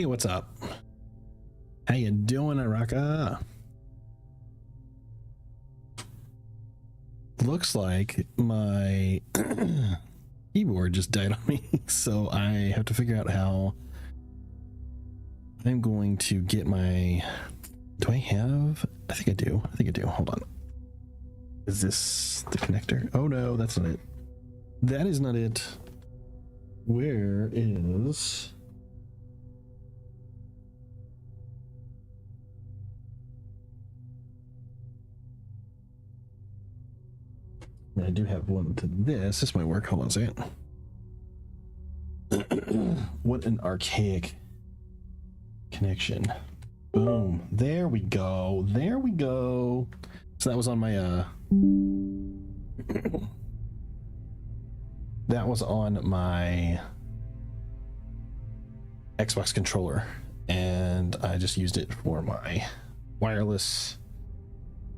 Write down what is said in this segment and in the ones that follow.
Hey, what's up? How you doing, Araka? Looks like my keyboard just died on me, so I have to figure out how I'm going to get my... Do I have... I think I do. Hold on. Is this the connector? Oh no, that's not it. That is not it. Where is... I do have one to this. This might work. Hold on a second. What an archaic connection. Boom. There we go. There we go. So that was on my that was on my Xbox controller, and I just used it for my wireless,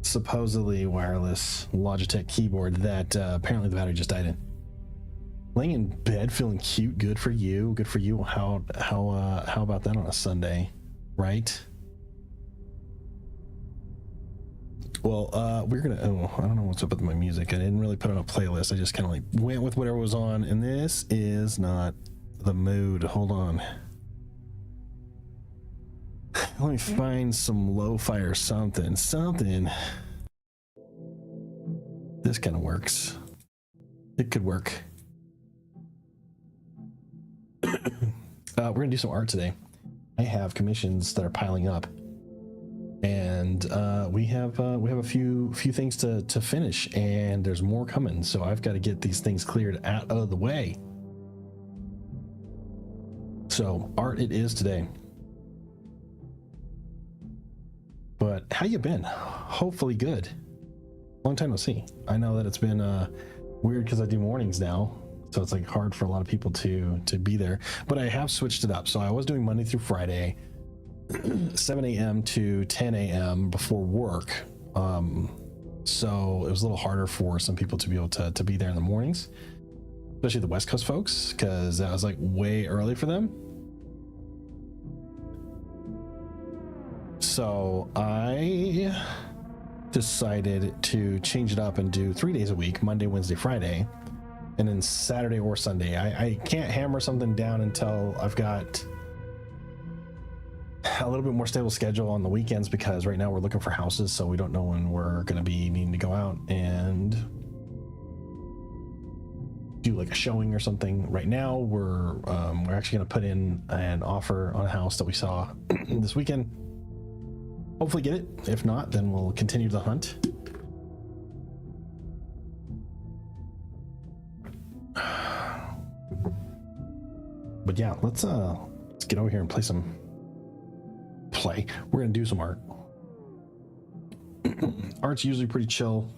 supposedly wireless Logitech keyboard that apparently the battery just died in. Laying in bed feeling cute. Good for you. Good for you. How about that on a Sunday, right? Well, we're gonna... Oh, I don't know what's up with my music. I didn't really put on a playlist. I just kind of like went with whatever was on, and this is not the mood. Hold on. Let me find some lo-fi or something. This kind of works. It could work. We're gonna do some art today. I have commissions that are piling up, and we have a few things to finish, and there's more coming. So I've got to get these things cleared out of the way. So art it is today. But how you been? Hopefully good. Long time no see. I know that it's been weird because I do mornings now, so it's like hard for a lot of people to be there. But I have switched it up. So I was doing Monday through Friday, 7 a.m. to 10 a.m. before work. So it was a little harder for some people to be able to be there in the mornings, especially the West Coast folks, because that was like way early for them. So I decided to change it up and do 3 days a week, Monday, Wednesday, Friday, and then Saturday or Sunday. I can't hammer something down until I've got a little bit more stable schedule on the weekends, because right now we're looking for houses, so we don't know when we're going to be needing to go out and do like a showing or something. Right now we're actually going to put in an offer on a house that we saw this weekend. Hopefully get it. If not, then we'll continue the hunt. But yeah, let's get over here and play. We're gonna do some art. Art's usually pretty chill.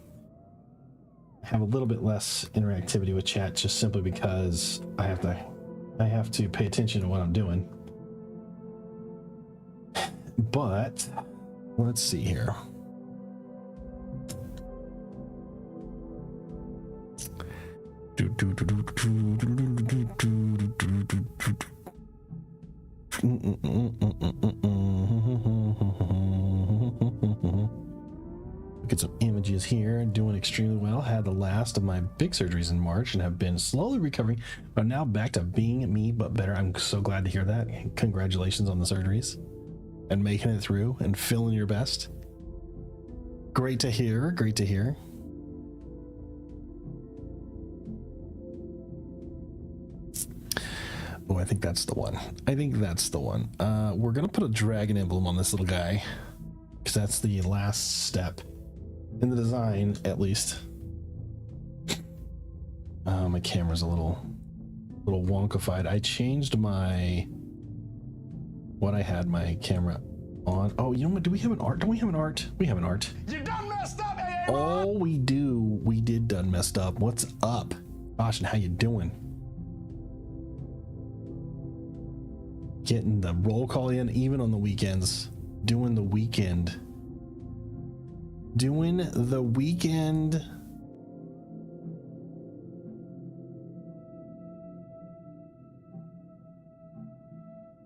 I have a little bit less interactivity with chat, just simply because I have to pay attention to what I'm doing. But let's see here. Look at some images here. Doing extremely well. Had the last of my big surgeries in March and have been slowly recovering, but now back to being me, but better. I'm so glad to hear that. Congratulations on the surgeries and making it through and feeling your best. Great to hear. Great to hear. Oh, I think that's the one. We're gonna put a dragon emblem on this little guy, because that's the last step in the design, at least. My camera's a little wonkified. I changed what I had my camera on. Oh, you know what? Do we have an art? Don't we have an art? We have an art. You done messed up, AA! Oh, we did done messed up. What's up? Gosh, and how you doing? Getting the roll call in even on the weekends. Doing the weekend.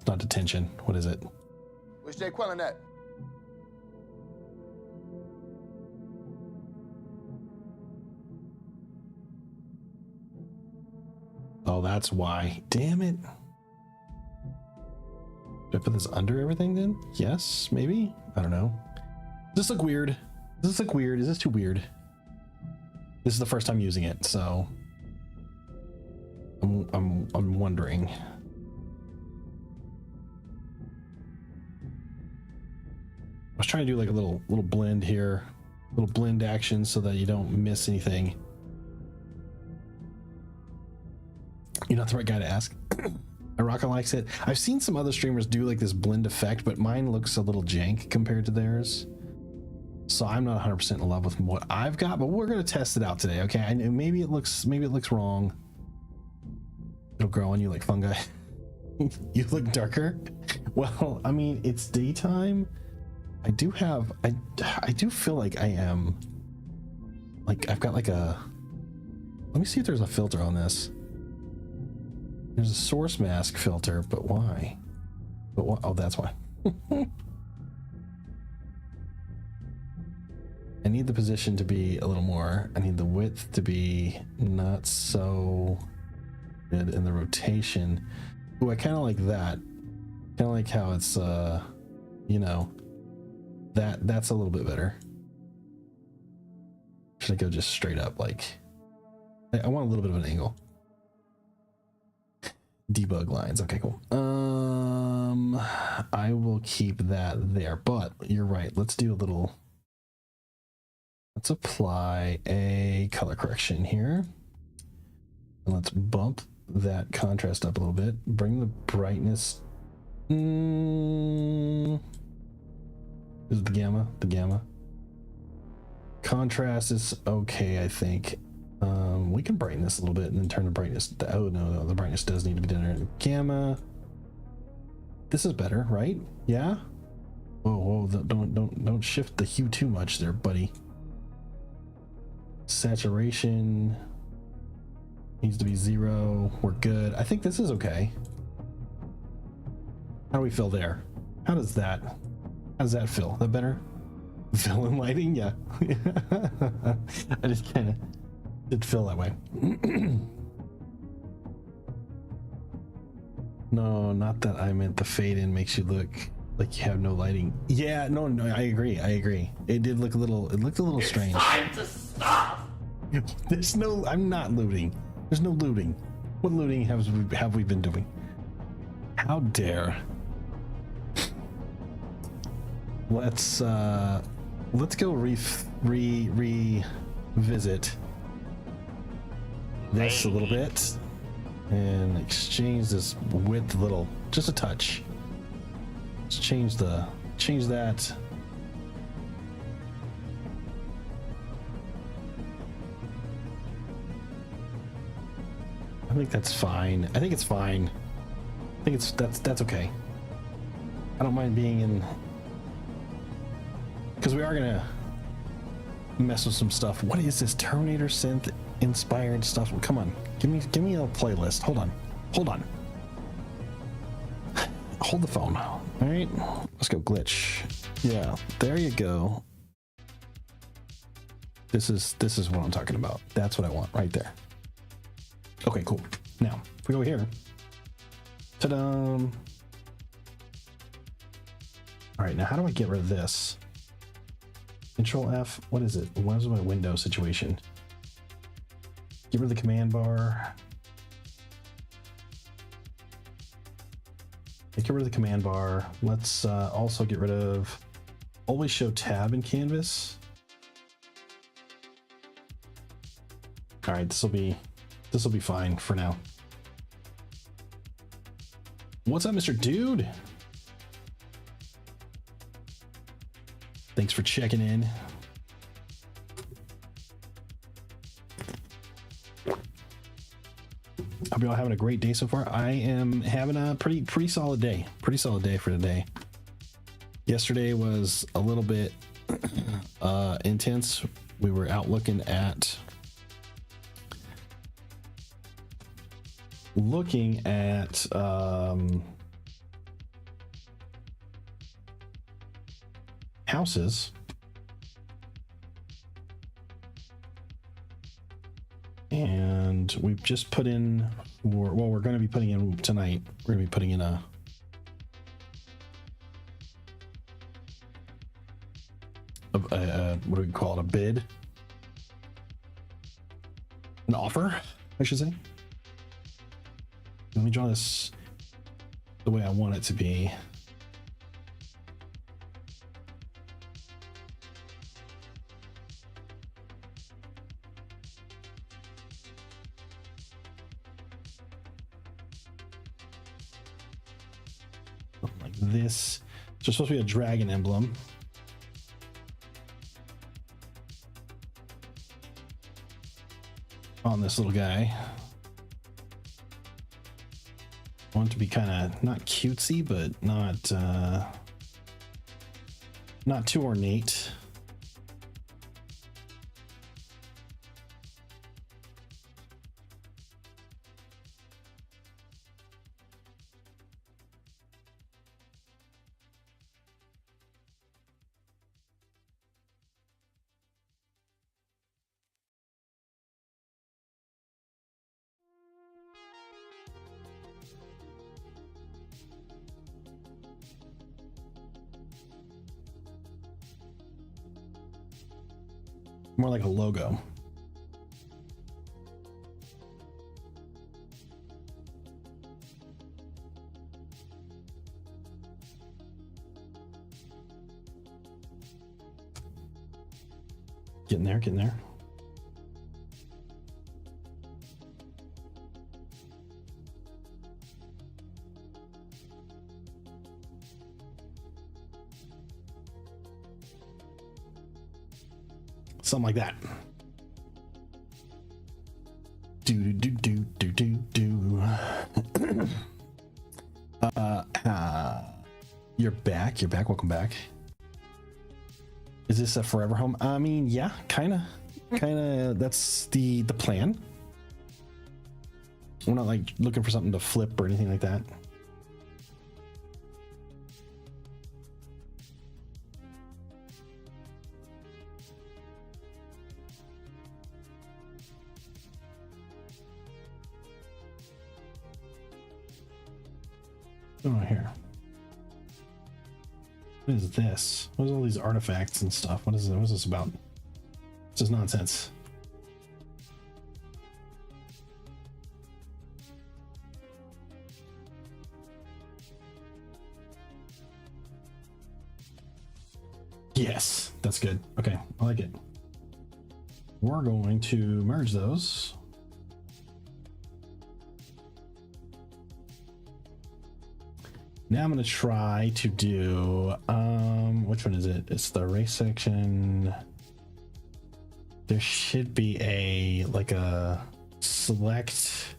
It's not detention. What is it? Where's Jay Quellen at? Oh, that's why. Damn it. Should I put this under everything then? Yes, maybe? I don't know. Does this look weird? Does this look weird? Is this too weird? This is the first time using it, so I'm wondering. I was trying to do like a little blend here, little blend action so that you don't miss anything. You're not the right guy to ask. Araka likes it. I've seen some other streamers do like this blend effect, but mine looks a little jank compared to theirs. So I'm not 100% in love with what I've got, but we're gonna test it out today, okay? And maybe it looks wrong. It'll grow on you like fungi. You look darker. Well, I mean, it's daytime. I do feel like I am. Like I've got like a. Let me see if there's a filter on this. There's a source mask filter, but why? But what? Oh, that's why. I need the position to be a little more. I need the width to be not so good, and the rotation. Ooh, I kind of like that. Kind of like how it's, you know, that's a little bit better. Should I go just straight up? Like, I want a little bit of an angle. Debug lines. Okay, cool. I will keep that there, but you're right. Let's do a little. Let's apply a color correction here. And let's bump that contrast up a little bit. Bring the brightness. Is it the gamma? The gamma. Contrast is okay, I think. We can brighten this a little bit and then turn the brightness. Oh no, the brightness does need to be done there. Gamma. This is better, right? Yeah. Whoa, don't shift the hue too much there, buddy. Saturation needs to be 0. We're good. I think this is okay. How do we feel there? How does that feel? That better? Villain lighting? Yeah. I just kind of did feel that way. No, not that I meant the fade in makes you look like you have no lighting. Yeah, no, I agree. It did look a little, strange. Time to stop. There's no, I'm not looting. There's no looting. What looting have we been doing? How dare. Let's go revisit this a little bit and exchange this width a little, just a touch. Let's change that. I think that's fine. I think it's fine. I think that's okay. I don't mind being in, because we are gonna mess with some stuff. What is this Terminator synth inspired stuff? Well, come on, give me a playlist. Hold on. Hold the phone. All right, let's go glitch. Yeah, there you go. This is what I'm talking about. That's what I want right there. Okay, cool. Now, if we go here, ta-da! All right, now how do I get rid of this? Control F, what is it? What is my window situation? Get rid of the command bar. Get rid of the command bar. Let's also get rid of always show tab in canvas. All right, this will be fine for now. What's up, Mr. Dude? Thanks for checking in. Hope you're all having a great day so far. I am having a pretty solid day. Pretty solid day for today. Yesterday was a little bit intense. We were out looking at houses. And we've just put in, well, we're going to be putting in tonight, we're going to be putting in a what do we call it? A bid? An offer, I should say. Let me draw this the way I want it to be. Like this. So it's supposed to be a dragon emblem. On this little guy. I want it to be kind of not cutesy, but not too ornate. More like a logo. Getting there, getting there. Something like that. Do do do do do do. You're back. You're back. Welcome back. Is this a forever home? I mean, yeah, kind of. That's the plan. We're not like looking for something to flip or anything like that. Oh, here. What is this? What is all these artifacts and stuff? What is it? What is this about? This is nonsense. Yes, that's good. Okay, I like it. We're going to merge those. Now I'm going to try to do, which one is it? It's the race section. There should be a, like a select.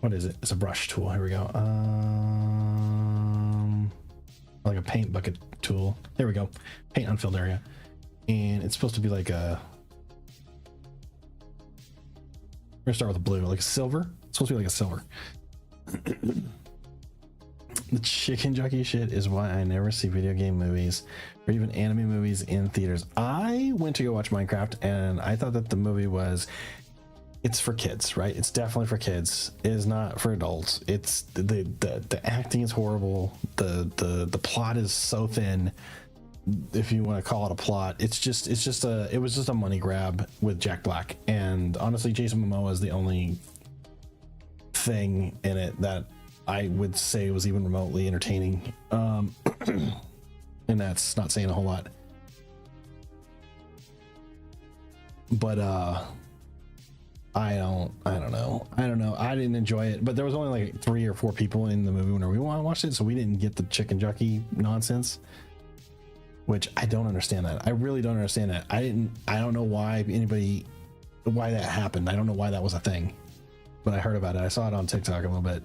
What is it? It's a brush tool. Here we go. Like a paint bucket tool. There we go. Paint unfilled area. And it's supposed to be like a, we're gonna start with a blue, like a silver. It's supposed to be like a silver. The chicken jockey shit is why I never see video game movies or even anime movies in theaters. I went to go watch Minecraft and I thought that the movie was, it's for kids, right? It's definitely for kids. It is not for adults. It's the acting is horrible. The plot is so thin, if you want to call it a plot. It was just a money grab with Jack Black. And honestly, Jason Momoa is the only thing in it that I would say was even remotely entertaining. And that's not saying a whole lot. But I don't know. I didn't enjoy it, but there was only like 3 or 4 people in the movie when we watched it, so we didn't get the chicken jockey nonsense, which I don't understand that. I really don't understand that. I don't know why that happened. I don't know why that was a thing, but I heard about it. I saw it on TikTok a little bit.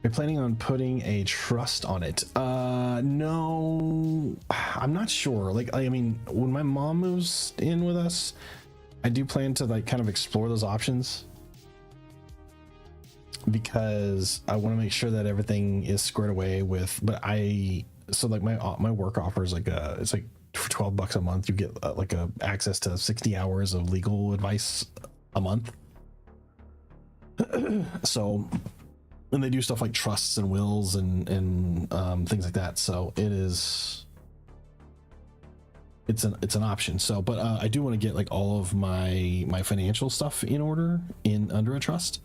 You're planning on putting a trust on it? No, I'm not sure. Like, I mean, when my mom moves in with us, I do plan to like kind of explore those options. because I want to make sure that everything is squared away with. But so like my work offers like it's like for $12 a month you get like a access to 60 hours of legal advice a month. So, and they do stuff like trusts and wills and things like that. So it's an option. So, but I do want to get like all of my financial stuff in order under a trust.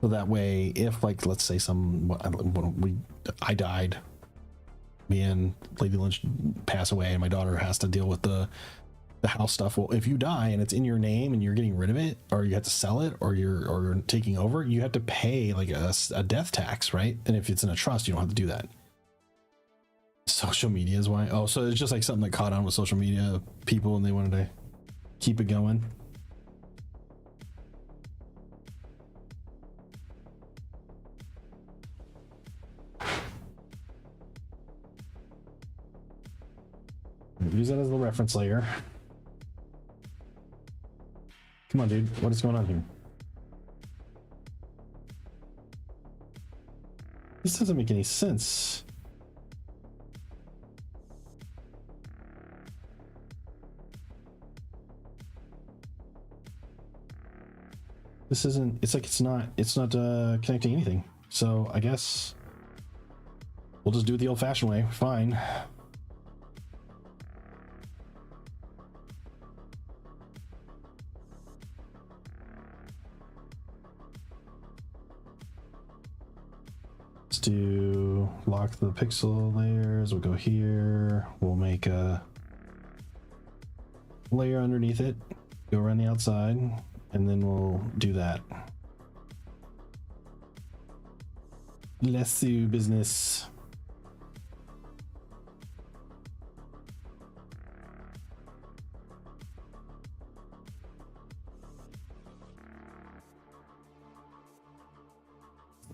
So that way, if like, let's say I died, me and Lady Lynch pass away and my daughter has to deal with the house stuff. Well, if you die and it's in your name and you're getting rid of it, or you have to sell it, or you're taking over, you have to pay like a death tax, right? And if it's in a trust, you don't have to do that. Social media is why. Oh, so it's just like something that caught on with social media people and they wanted to keep it going. Use that as the reference layer. Come on, dude. What is going on here? This doesn't make any sense. This isn't, it's like it's not connecting anything. So I guess we'll just do it the old-fashioned way. Fine. Let's do lock the pixel layers. We'll go here. We'll make a layer underneath it. Go around the outside, and then we'll do that. Let's do business.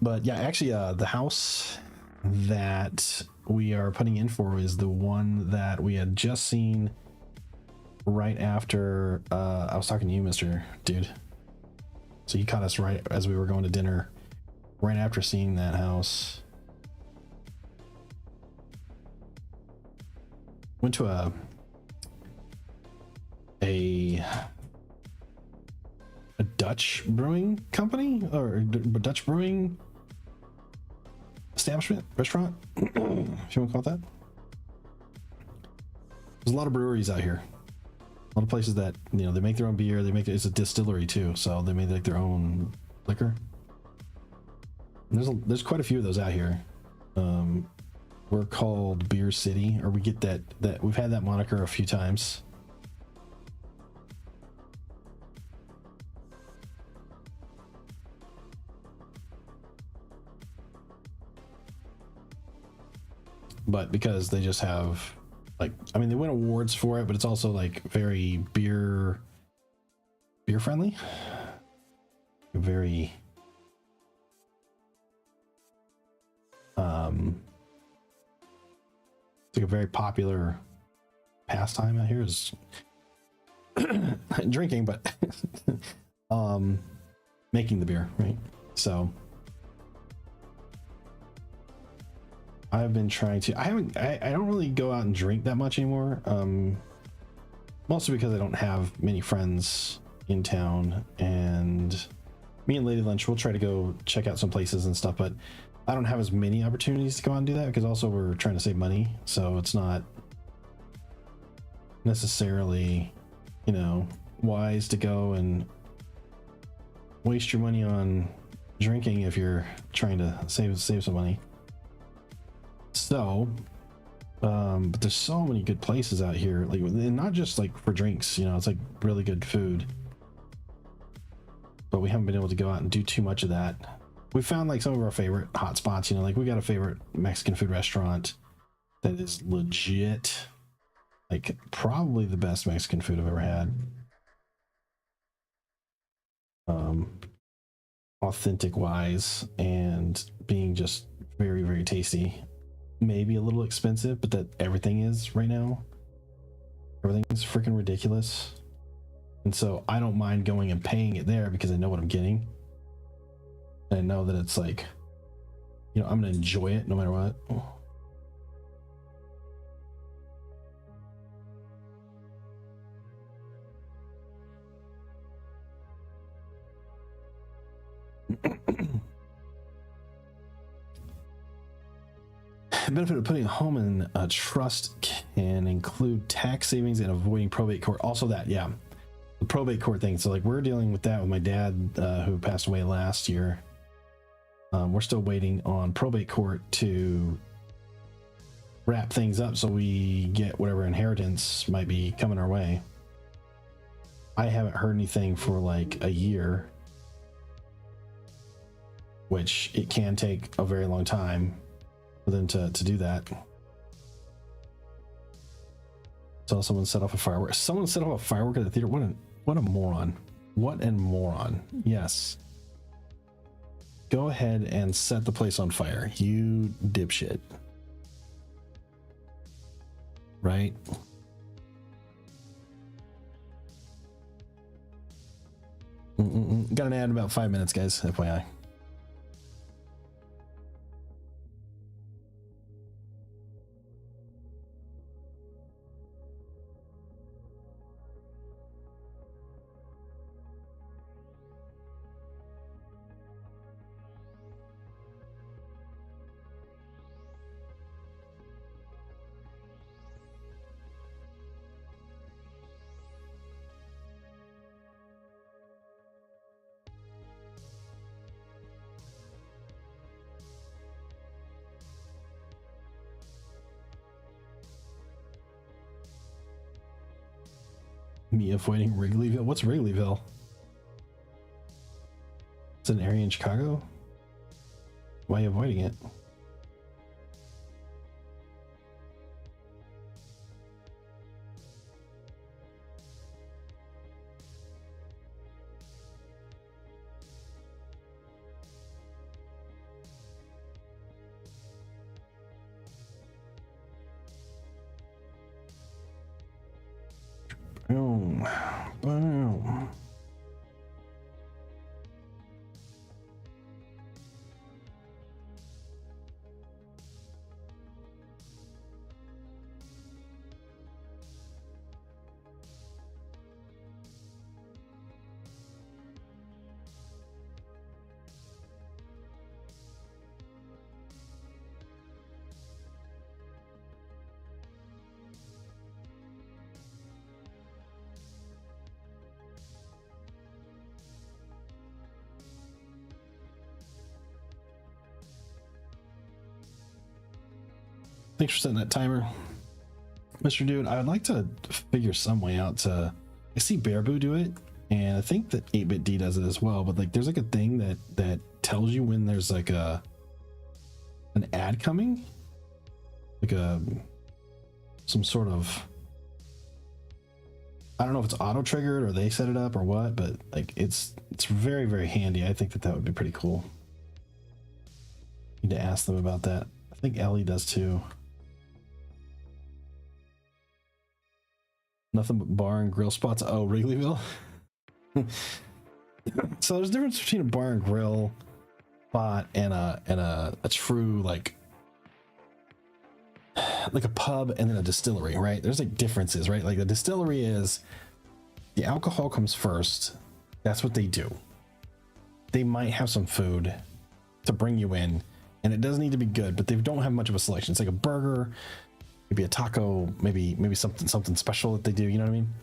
But yeah, actually, the house that we are putting in for is the one that we had just seen right after I was talking to you, Mr. Dude. So you caught us right as we were going to dinner, right after seeing that house. Went to a Dutch brewing company, or Dutch brewing establishment, restaurant, if you want to call it that. There's a lot of breweries out here. A lot of places that, you know, they make their own beer. It's a distillery too, so they make like their own liquor. And there's quite a few of those out here. We're called Beer City, or we get that we've had that moniker a few times. But because they just have, like, I mean, they win awards for it, but it's also like very beer friendly, very it's like a very popular pastime out here is drinking, but making the beer, right? So I've been trying to, I don't really go out and drink that much anymore. Mostly because I don't have many friends in town, and me and Lady Lunch will try to go check out some places and stuff, but I don't have as many opportunities to go out and do that because also we're trying to save money. So it's not necessarily, you know, wise to go and waste your money on drinking if you're trying to save some money. So, but there's so many good places out here, like, and not just like for drinks, you know, it's like really good food, but we haven't been able to go out and do too much of that. We found like some of our favorite hot spots, you know, like we got a favorite Mexican food restaurant that is legit, like probably the best Mexican food I've ever had. Authentic wise, and being just very, very tasty. Maybe a little expensive, but that everything is right now. Everything's freaking ridiculous. And so I don't mind going and paying it there because I know what I'm getting. And I know that it's like, you know, I'm gonna enjoy it no matter what. The benefit of putting a home in a trust can include tax savings and avoiding probate court. Also that, yeah, the probate court thing. So like we're dealing with that with my dad, who passed away last year. We're still waiting on probate court to wrap things up so we get whatever inheritance might be coming our way. I haven't heard anything for like a year, which it can take a very long time for them to do that. So someone set off a firework. Someone set off a firework at the theater. What a moron. What a moron. Yes. Go ahead and set the place on fire, you dipshit. Right? Got an ad in about 5 minutes, guys, FYI. Me avoiding Wrigleyville? What's Wrigleyville? It's an area in Chicago? Why are you avoiding it? Boom. Boom. Thanks for setting that timer, Mr. Dude. I would like to figure some way out to. I see Bearboo do it, and I think that 8BitD does it as well. But like, there's like a thing that tells you when there's like an ad coming, like some sort of. I don't know if it's auto triggered or they set it up or what, but like it's very, very handy. I think that would be pretty cool. Need to ask them about that. I think Ellie does too. Nothing but bar and grill spots. Oh, Wrigleyville. So there's a difference between a bar and grill spot and a true like a pub and then a distillery, right? There's like differences, right? Like the distillery is the alcohol comes first. That's what they do. They might have some food to bring you in, and it doesn't need to be good, but they don't have much of a selection. It's like a burger, maybe a taco, maybe something special that they do, you know what I mean?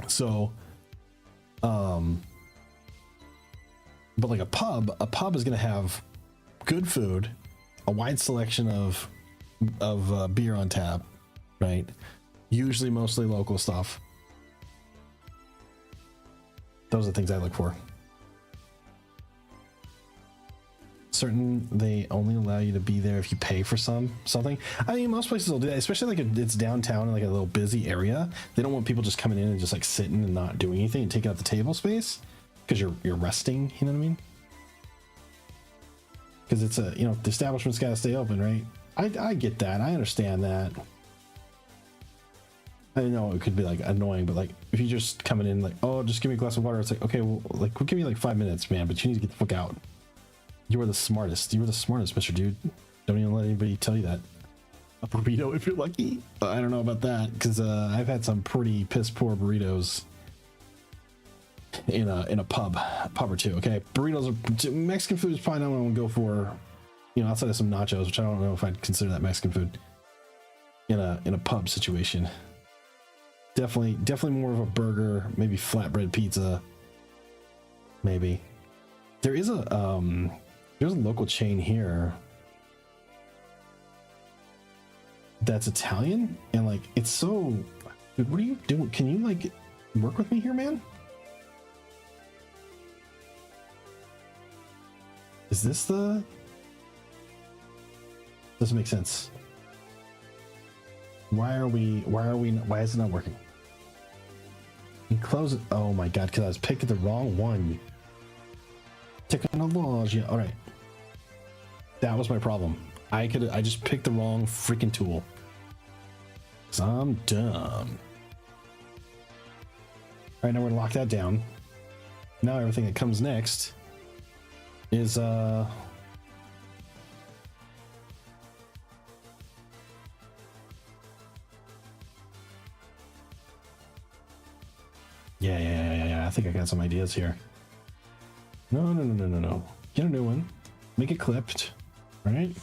So but like a pub is going to have good food, a wide selection of beer on tap, right? Usually mostly local stuff. Those are the things I look for. Certain they only allow you to be there if you pay for something. I mean, most places will do that, especially like it's downtown in like a little busy area. They don't want people just coming in and just like sitting and not doing anything and taking out the table space because you're resting. You know what I mean? Because it's a, you know, the establishment's got to stay open, right? I get that. I understand that. I know it could be like annoying, but like if you just coming in like, oh, just give me a glass of water, it's like, okay, well, like we'll give you like 5 minutes, man, but you need to get the fuck out. You are the smartest. You are the smartest, Mr. Dude. Don't even let anybody tell you that. A burrito if you're lucky. I don't know about that because I've had some pretty piss poor burritos in a pub or two. Okay, burritos are Mexican food is probably not what I want to go for. You know, outside of some nachos, which I don't know if I'd consider that Mexican food in a pub situation. Definitely more of a burger, maybe flatbread pizza. Maybe there's a local chain here that's Italian, and like it's so, dude, what are you doing? Can you like work with me here, man? Is this the, doesn't make sense. Why is it not working? You close it. Oh my god, because I was picking the wrong one. Technology. All right, that was my problem. I just picked the wrong freaking tool. So I'm dumb. All right, now we're gonna lock that down. Now everything that comes next is yeah. I think I got some ideas here. No. Get a new one. Make it clipped. All right.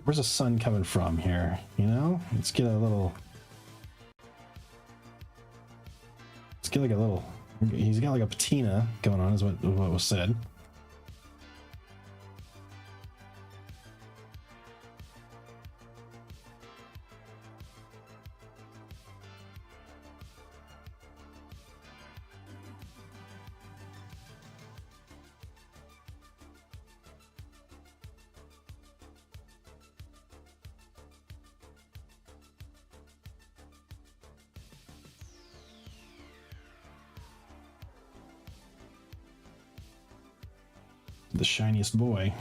Where's the sun coming from here? You know, let's get a little. Let's get like a little. He's got like a patina going on, is what was said. The shiniest boy.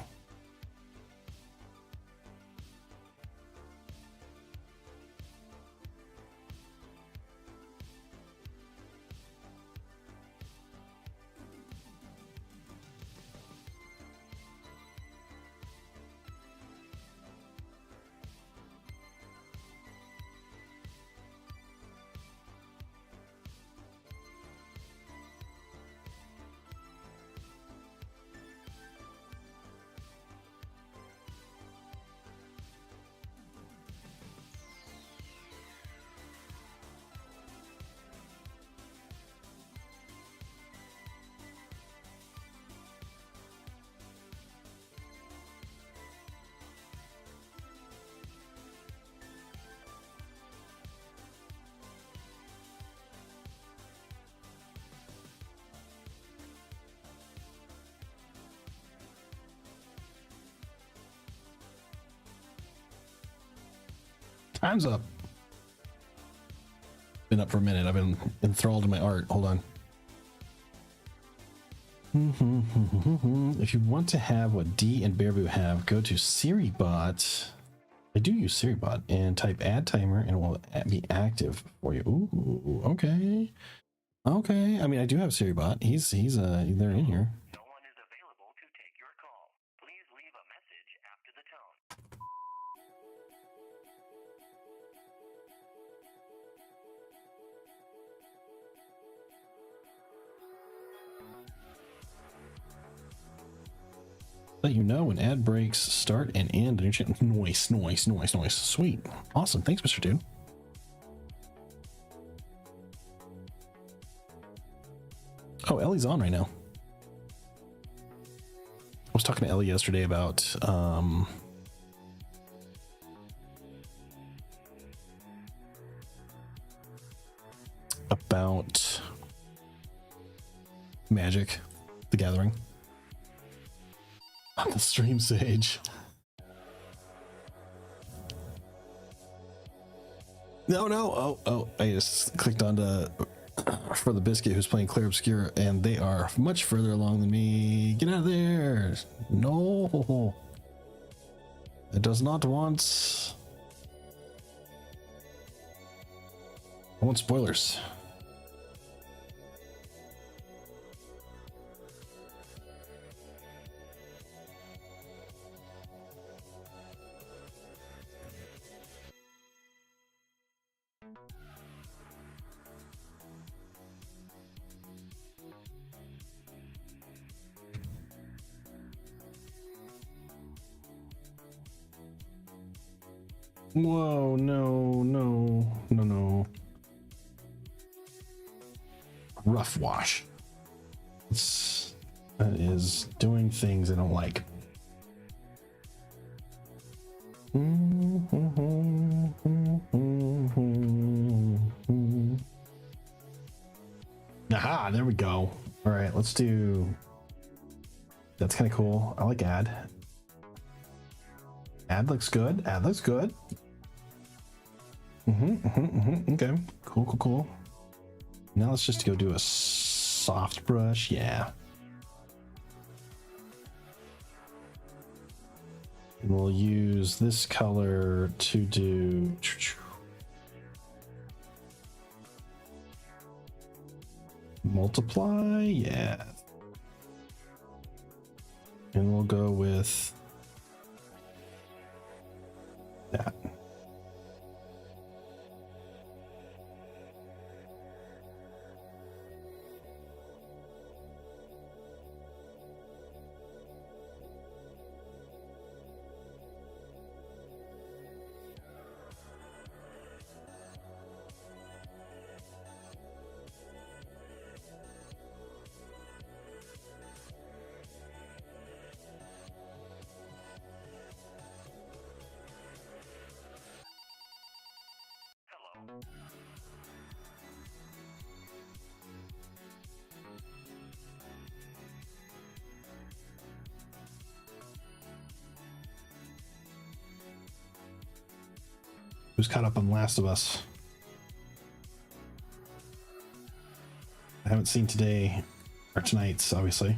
Time's up. Been up for a minute. I've been enthralled in my art. Hold on. If you want to have what D and Bearboo have, go to SiriBot. I do use SiriBot and type add timer and it will be active for you. Ooh, okay. Okay. I mean, I do have SiriBot. He's they're in here. No one is available to take your call. Please leave a message after the tone. Let you know when ad breaks start and end on your channel. Noise. Sweet. Awesome. Thanks, Mr. Dude. Oh, Ellie's on right now. I was talking to Ellie yesterday about Magic, the Gathering. On the stream, Sage. No. Oh, I just clicked on for the Biscuit, who's playing Clair Obscur, and they are much further along than me. Get out of there. No. It does not want. I want spoilers. Whoa, no, no, no, no. Rough wash. That is doing things I don't like. Aha, there we go. All right, let's do. That's kind of cool. I like add. Add looks good. Add looks good. Okay. Cool, cool, cool. Now let's just go do a soft brush. Yeah. And we'll use this color to do. Multiply. Yeah. And we'll go with that. Who's caught up on Last of Us? I haven't seen today or tonight's, obviously.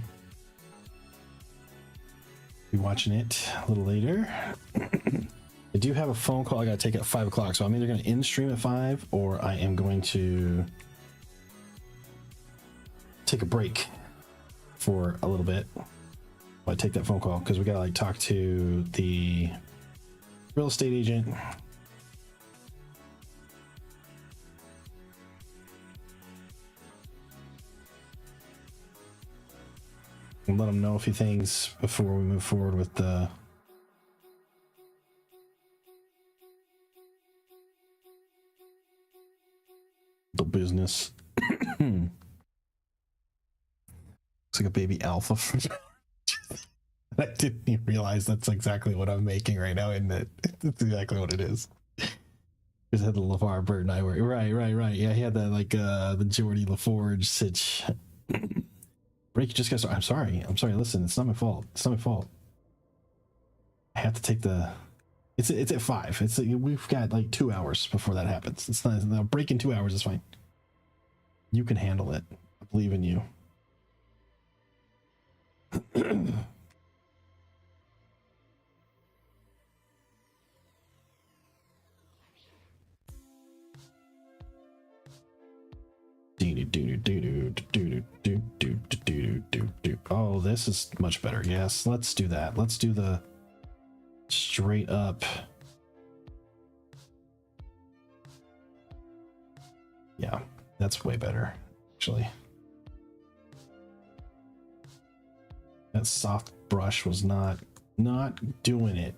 Be watching it a little later. I do have a phone call I gotta take at 5 o'clock, so I'm either gonna end stream at 5 or I am going to take a break for a little bit while I take that phone call, because we gotta like talk to the real estate agent. And let them know a few things before we move forward with the business. Looks like a baby alpha. I didn't even realize that's exactly what I'm making right now, isn't it? That's exactly what it is. Just had the LeVar Burton I were right. Yeah, he had that like the Geordie LaForge sitch. Break, you just got started. I'm sorry. Listen, it's not my fault. I have to take the. It's at 5. We've got like 2 hours before that happens. It's not a break in 2 hours. It's fine. You can handle it. I believe in you. Oh, this is much better. Yes, let's do that. Let's do the straight up. Yeah, that's way better, actually. That soft brush was not doing it.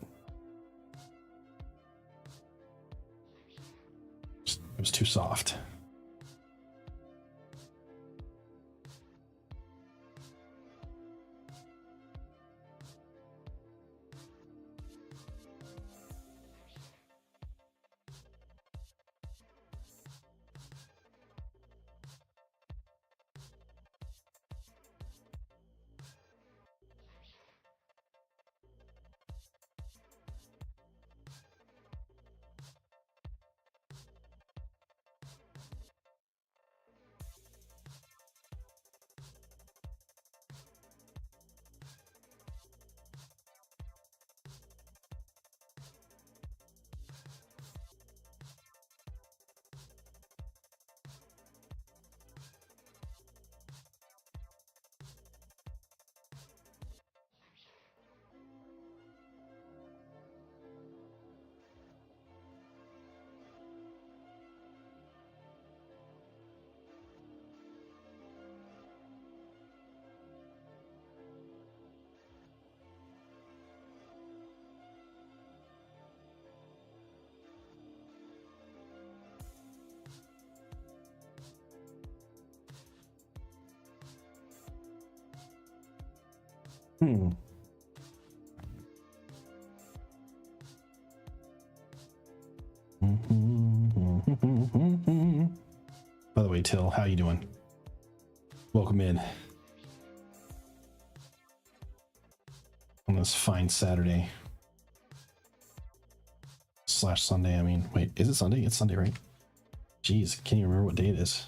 It was too soft. Hmm. By the way, Till, how you doing? Welcome in on this fine Saturday / Sunday. I mean, wait, is it Sunday? It's Sunday, right? Jeez, can't even remember what day it is.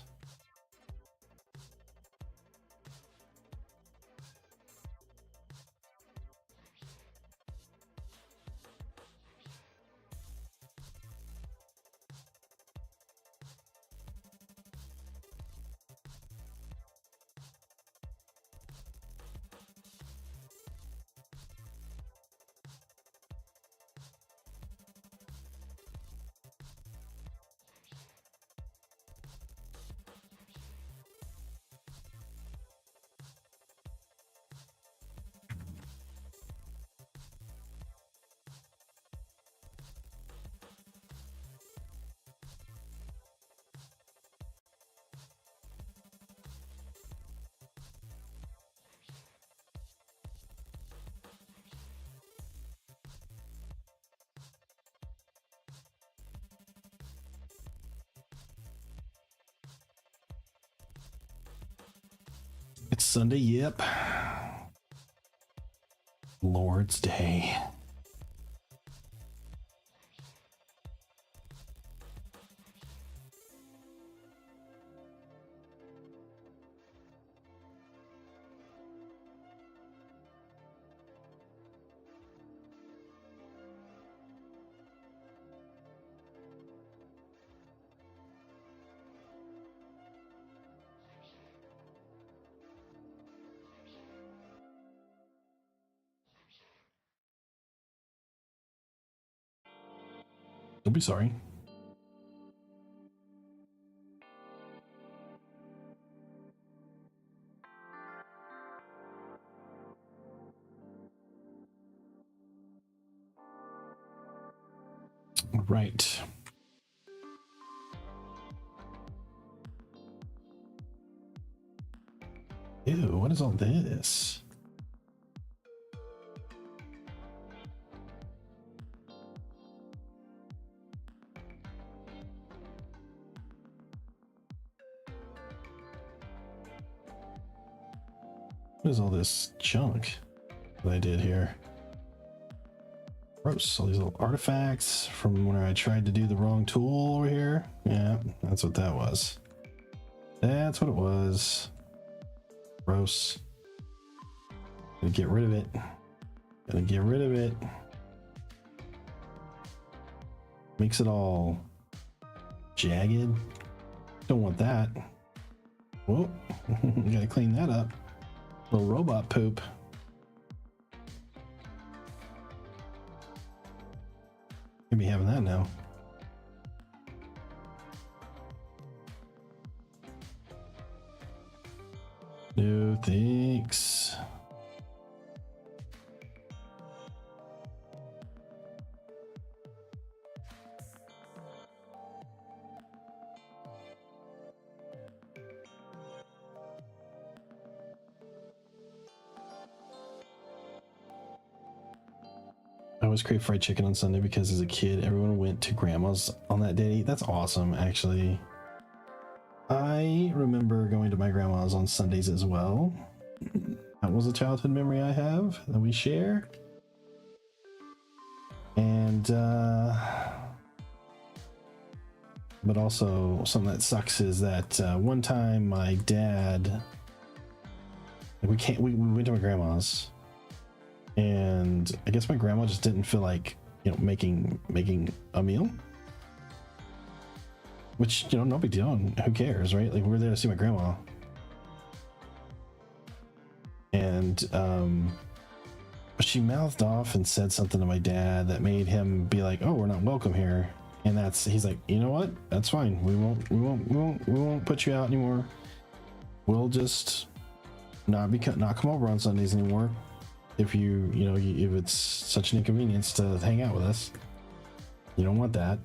It's Sunday, yep. Lord's Day. Don't be sorry. Right. Ew, what is all this? What is all this junk that I did here? Gross, all these little artifacts from when I tried to do the wrong tool over here. Yeah, that's what that was. That's what it was. Gross. Gonna get rid of it. Gonna get rid of it. Makes it all jagged. Don't want that. Whoa, gotta clean that up. Little robot poop. Gonna be having that now. No thanks. I always crave fried chicken on Sunday because as a kid, everyone went to grandma's on that day. That's awesome, actually. I remember going to my grandma's on Sundays as well. That was a childhood memory I have that we share. And, but also something that sucks is that one time my dad, we went to my grandma's, and I guess my grandma just didn't feel like, you know, making a meal. Which, you know, no big deal, and who cares, right? Like, we're there to see my grandma. And she mouthed off and said something to my dad that made him be like, "Oh, we're not welcome here." And he's like, "You know what? That's fine. We won't put you out anymore. We'll just not come over on Sundays anymore. If if it's such an inconvenience to hang out with us, you don't want that."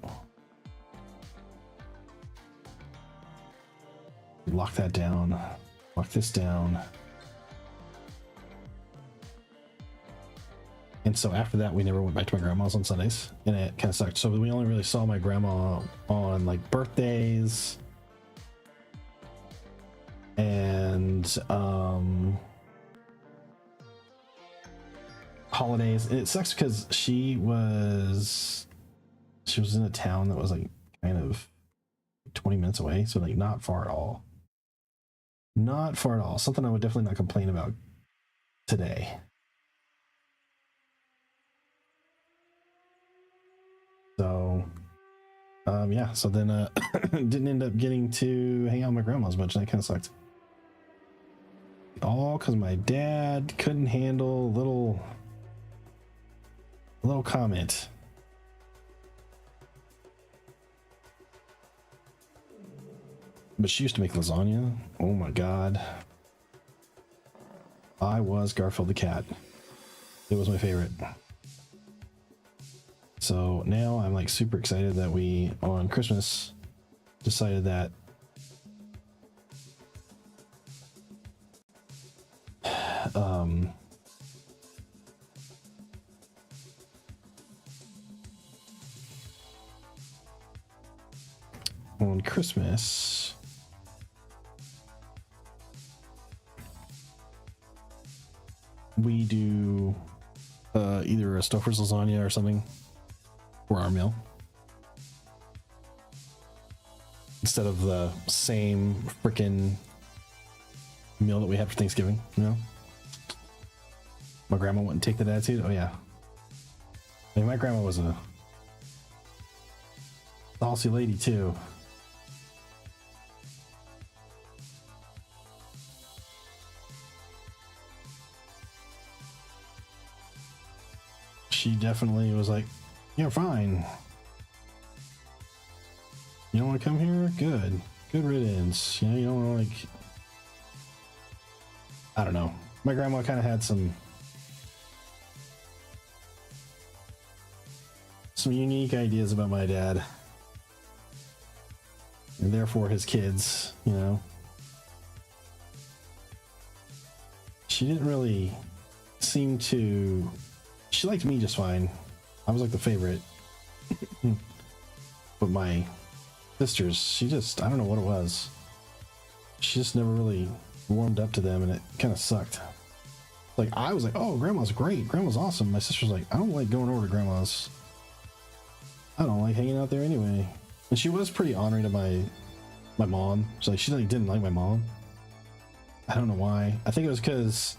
Lock that down. Lock this down. And so after that, we never went back to my grandma's on Sundays, and it kind of sucked. So we only really saw my grandma on like birthdays and holidays. And it sucks because she was in a town that was like kind of 20 minutes away, so like not far at all. Not far at all. Something I would definitely not complain about today. So yeah, so then didn't end up getting to hang out with my grandma as much, and that kind of sucked. All because my dad couldn't handle a little comment. But she used to make lasagna. Oh my god. I was Garfield the cat. It was my favorite. So now I'm like super excited that we on Christmas decided that on Christmas we do either a Stouffer's lasagna or something for our meal instead of the same freaking meal that we had for Thanksgiving, you know? My grandma wouldn't take that attitude. Oh yeah. I mean, my grandma was a saucy lady too. She definitely was like, "You're fine. You don't want to come here? Good. Good riddance. You know, you don't want to like..." I don't know. My grandma kind of had some unique ideas about my dad. And therefore his kids, you know. She didn't really seem to... She liked me just fine. I was like the favorite. But my sisters, she just... I don't know what it was. She just never really warmed up to them, and it kind of sucked. Like, I was like, oh, grandma's great. Grandma's awesome. My sister's like, I don't like going over to grandma's. I don't like hanging out there anyway. And she was pretty honoring to my mom. So like, she like didn't like my mom. I don't know why. I think it was because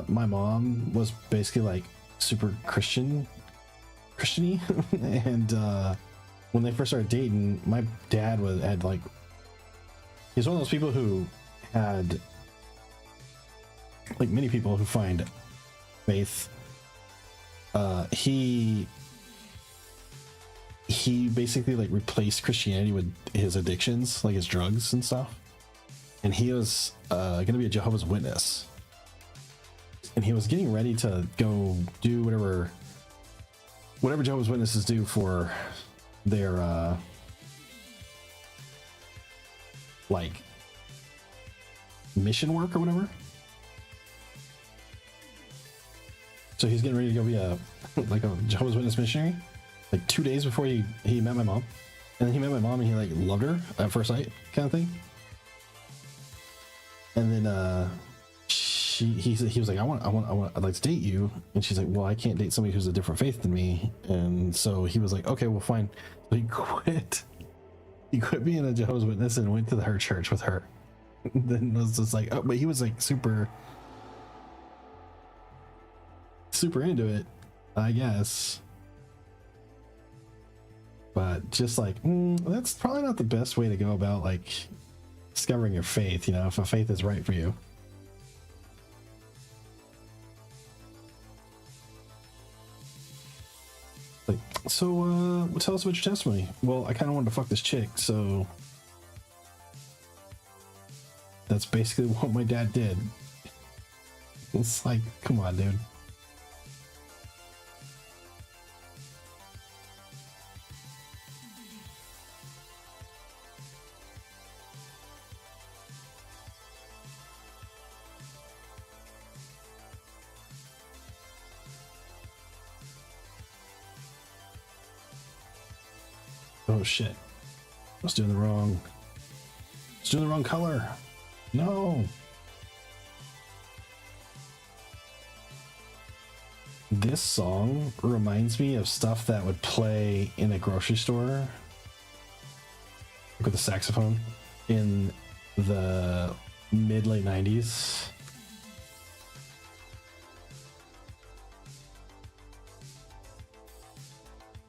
my mom was basically like super Christiany. And when they first started dating, my dad had like, he's one of those people who had, like many people who find faith, he basically like replaced Christianity with his addictions, like his drugs and stuff. And he was gonna be a Jehovah's Witness, and he was getting ready to go do whatever Jehovah's Witnesses do for their like mission work or whatever. So he's getting ready to go be a like a Jehovah's Witness missionary, like 2 days before he met my mom. And then he met my mom and he like loved her at first sight kind of thing. And then he was like, I'd like to date you. And she's like, well, I can't date somebody who's a different faith than me. And so he was like, okay, well, fine. So he quit being a Jehovah's Witness and went to her church with her. Then it was just like, oh, but he was like super into it, I guess. But just like, that's probably not the best way to go about like discovering your faith, you know, if a faith is right for you. Like, so tell us about your testimony. Well, I kind of wanted to fuck this chick, so that's basically what my dad did. It's like, come on, dude. Oh shit. I was doing the wrong. I was doing the wrong color. No. This song reminds me of stuff that would play in a grocery store with a saxophone in the mid-late 90s.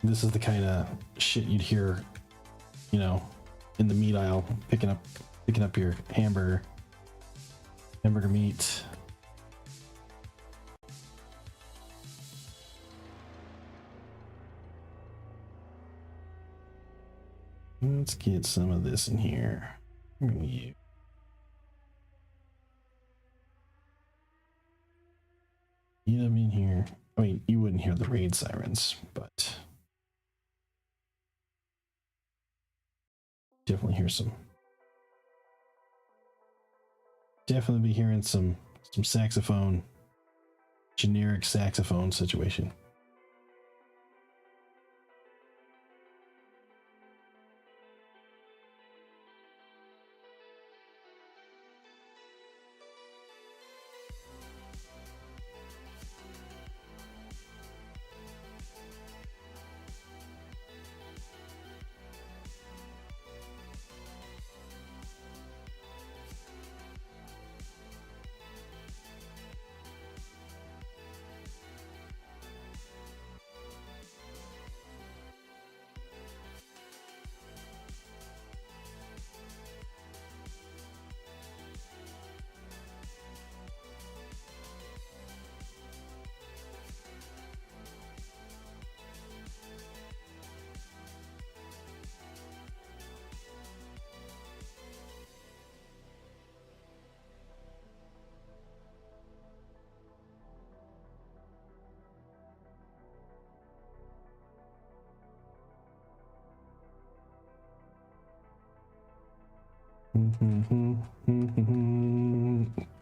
This is the kind of shit you'd hear, you know, in the meat aisle, picking up your hamburger meat. Let's get some of this in here. You. Get them in here. I mean, you wouldn't hear the raid sirens, but definitely hear some. Definitely be hearing some saxophone, generic saxophone situation.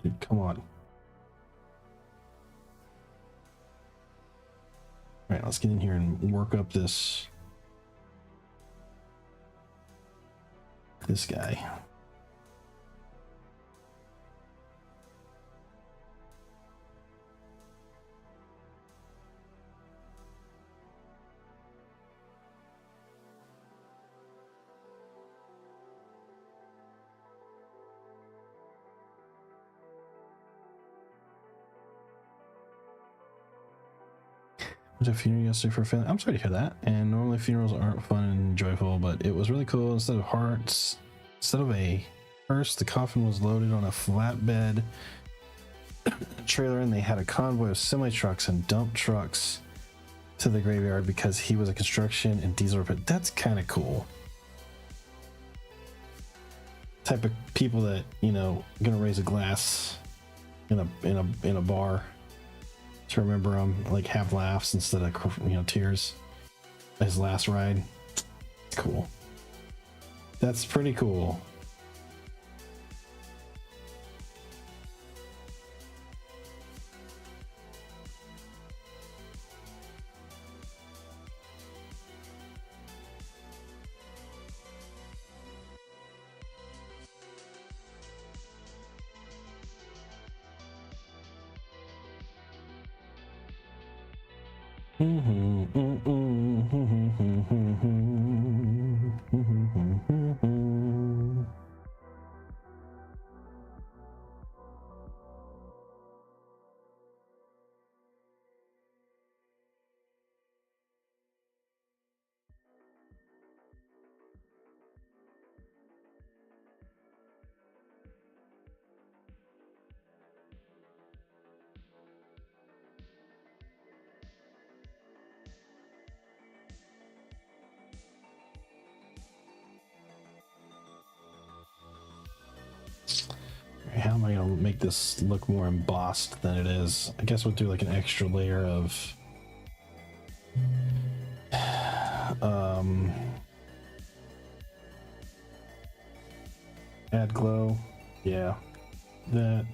Dude, come on. All right, let's get in here and work up this guy. Was a funeral yesterday for a family. I'm sorry to hear that. And normally funerals aren't fun and joyful, but it was really cool. Instead of a hearse, the coffin was loaded on a flatbed trailer, and they had a convoy of semi trucks and dump trucks to the graveyard because he was a construction and diesel repair. That's kind of cool. Type of people that, you know, gonna raise a glass in a bar to remember him, like have laughs instead of, you know, tears. His last ride. Cool. That's pretty cool. How am I gonna make this look more embossed than it is? I guess we'll do like an extra layer of add glow. Yeah, that.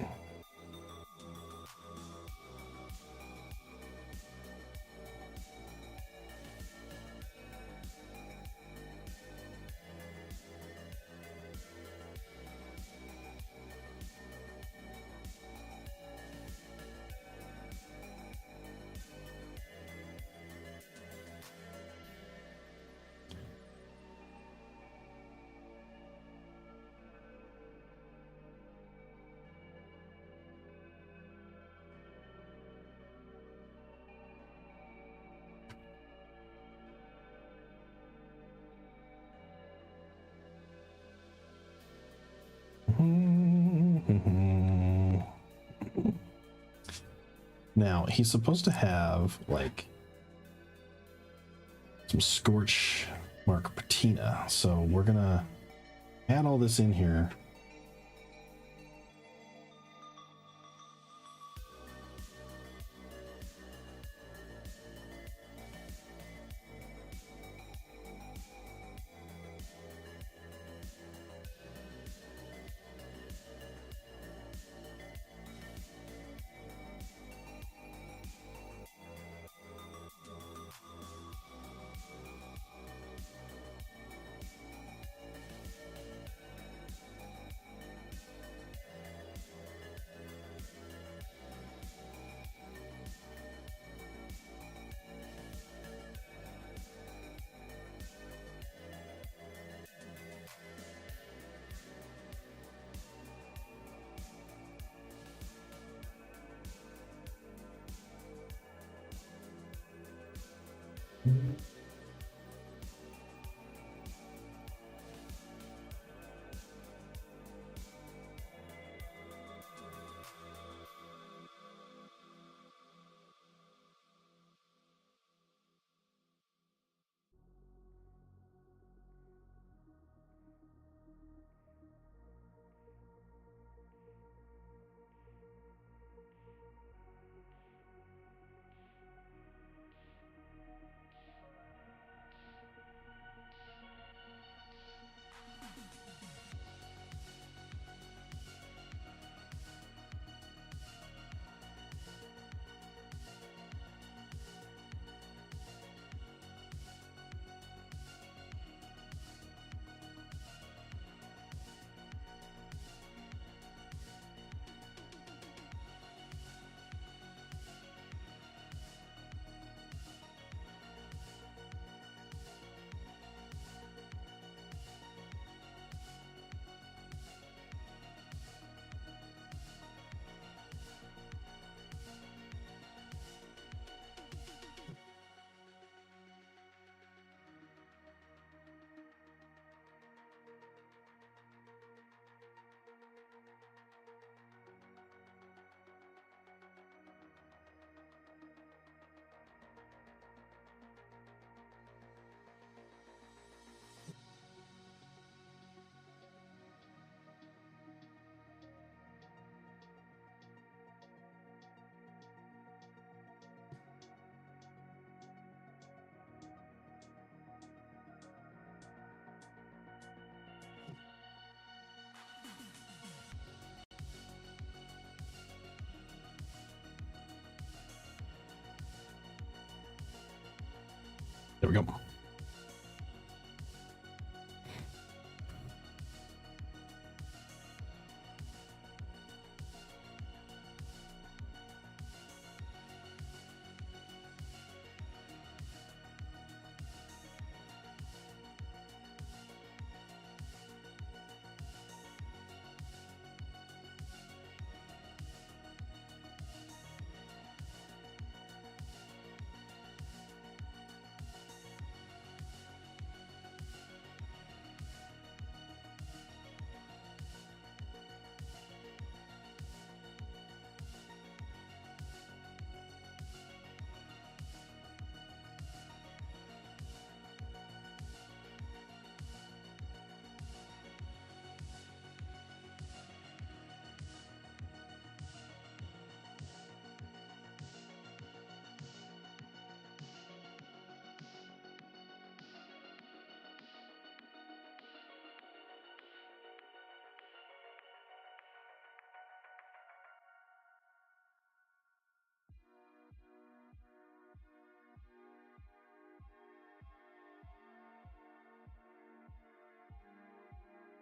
Now, he's supposed to have, like, some scorch mark patina. So we're going to add all this in here. There we go.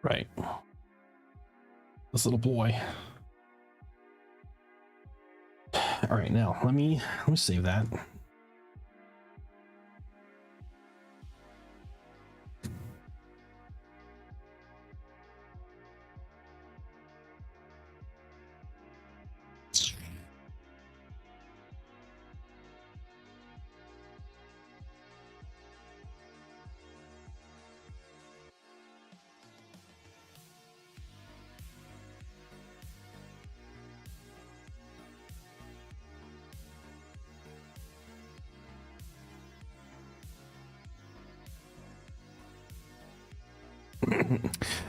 Right. This little boy. All right, now let me save that.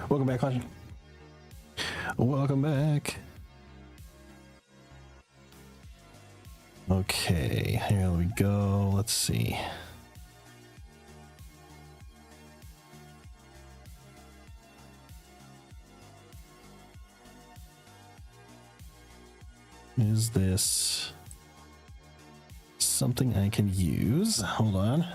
Welcome back, Hodge. Welcome back. Okay, here we go. Let's see. Is this something I can use? Hold on.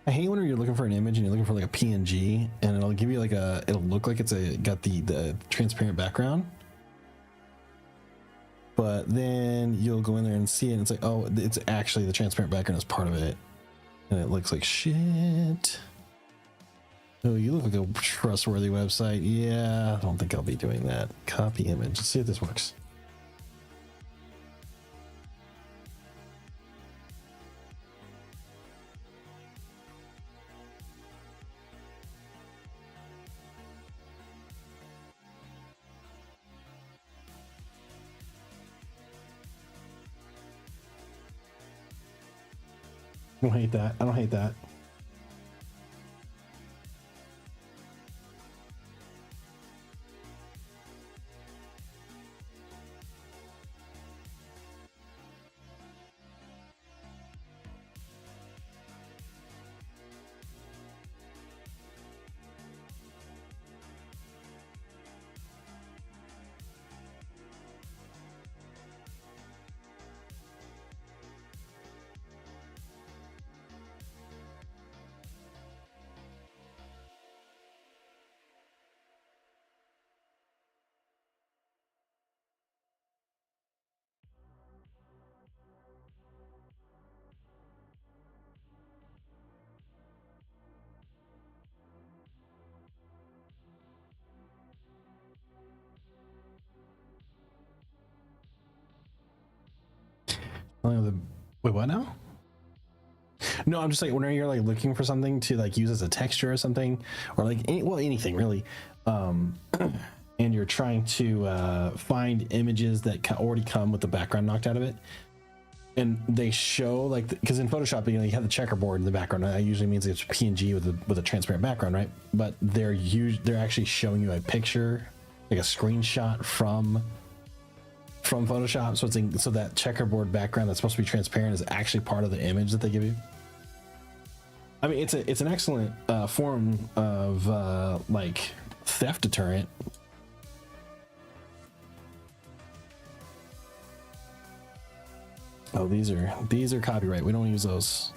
I hate when you're looking for an image and you're looking for like a PNG and it'll give you like it'll look like it's got the transparent background. But then you'll go in there and see it and it's like, oh, it's actually the transparent background is part of it. And it looks like shit. Oh, you look like a trustworthy website. Yeah, I don't think I'll be doing that. Copy image. Let's see if this works. I don't hate that. I don't hate that. Wait, what now? No, I'm just like whenever you're like looking for something to like use as a texture or something, or like anything really, and you're trying to find images that already come with the background knocked out of it, and they show like because in Photoshop you have the checkerboard in the background. That usually means it's PNG with a transparent background, right? But they're actually showing you a picture, like a screenshot from Photoshop, so that checkerboard background that's supposed to be transparent is actually part of the image that they give you. I mean, it's an excellent form of like theft deterrent. Oh, these are copyright. We don't use those.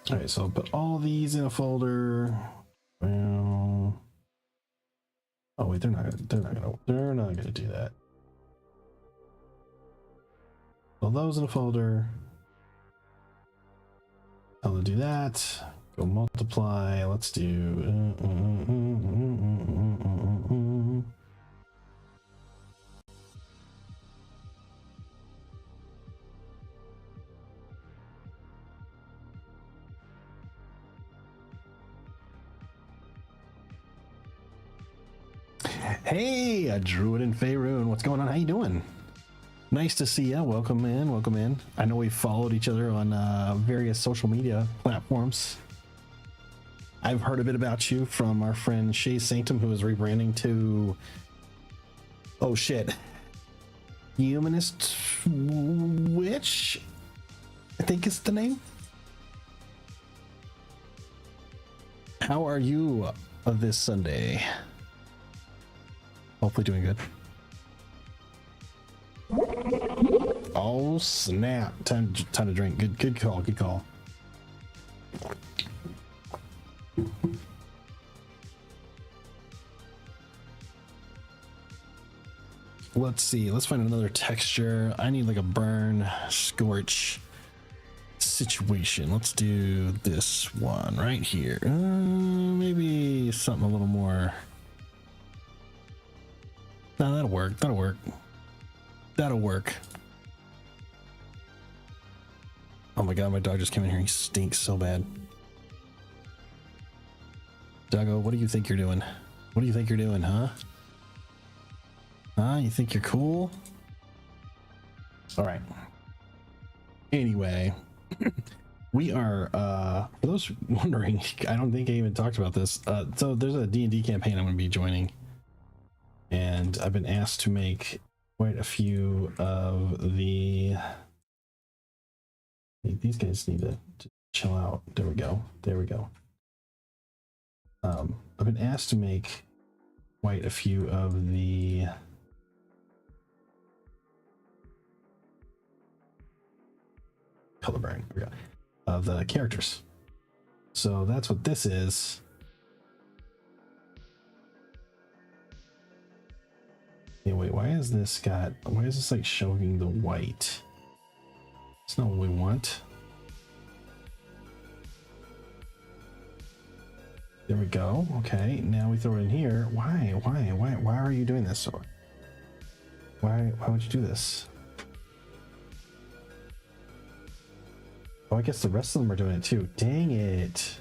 All right, so I'll put all these in a folder. Well, oh wait, they're not gonna do that. So those in a folder. I'll do that. Go multiply. Let's do. Hey, a Druid and Faerun. What's going on? How you doing? Nice to see you. Welcome in. Welcome in. I know we've followed each other on various social media platforms. I've heard a bit about you from our friend Shay Sanctum, who is rebranding to, oh shit, Humanist Witch, I think is the name. How are you this Sunday? Hopefully doing good. Oh snap! Time to drink. Good call. Good call. Let's see. Let's find another texture. I need like a burn, scorch situation. Let's do this one right here. Maybe something a little more. No, that'll work. That'll work. That'll work. Oh my god, my dog just came in here. He stinks so bad. Doggo, what do you think you're doing? What do you think you're doing, huh? Huh? You think you're cool? All right. Anyway, we are, for those wondering, I don't think I even talked about this. So there's a D&D campaign I'm going to be joining. And I've been asked to make quite a few of the... These guys need to chill out. There we go. There we go. I've been asked to make quite a few of the color burn. There we go. Of the characters. So that's what this is. Yeah, wait, why is this like showing the white? That's not what we want. There we go. Okay, now we throw it in here. Why are you doing this? Why would you do this? Oh, I guess the rest of them are doing it too. Dang it.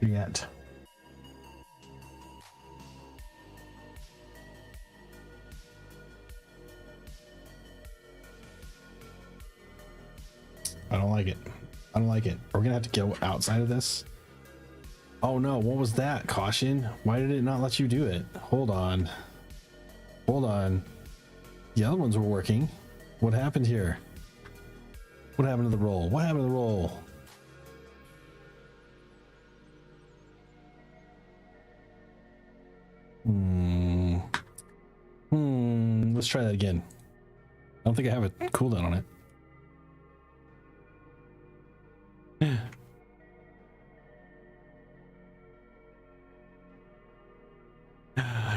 Yet. I don't like it. I don't like it. We're gonna have to go outside of this. Oh no, what was that? Caution? Why did it not let you do it? Hold on. Hold on. The other ones were working. What happened here? What happened to the roll? What happened to the roll? Let's try that again. I don't think I have a cooldown on it.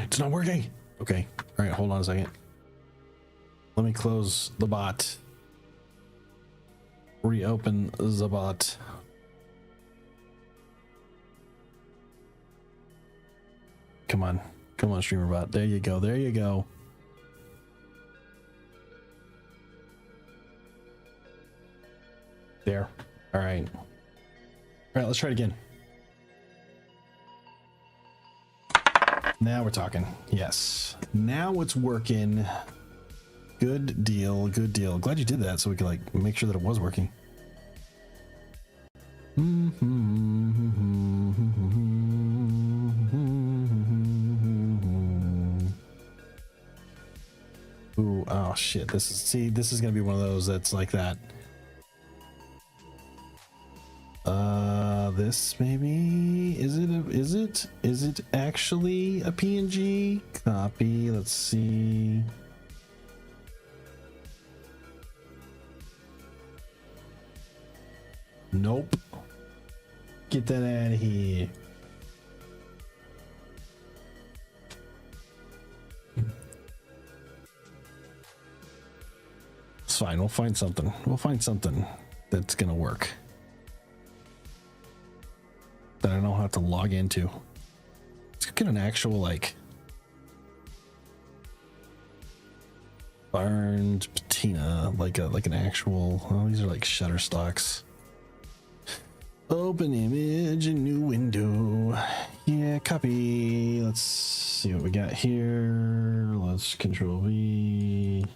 It's not working. Okay. All right. Hold on a second. Let me close the bot. Reopen the bot. Come on. Come on, streamer bot. There you go. There you go. There. All right. All right. Let's try it again. Now we're talking. Yes. Now it's working. Good deal. Good deal. Glad you did that so we could like make sure that it was working. Ooh, oh shit. This is gonna be one of those that's like that. This maybe is it actually a PNG copy? Let's see. Nope. Get that out of here. It's fine. We'll find something. We'll find something that's gonna work. That I don't have to log into. Let's get an actual like burned patina, like an actual. Oh, these are like Shutterstocks. Open image, a new window. Yeah, copy. Let's see what we got here. Let's Control V.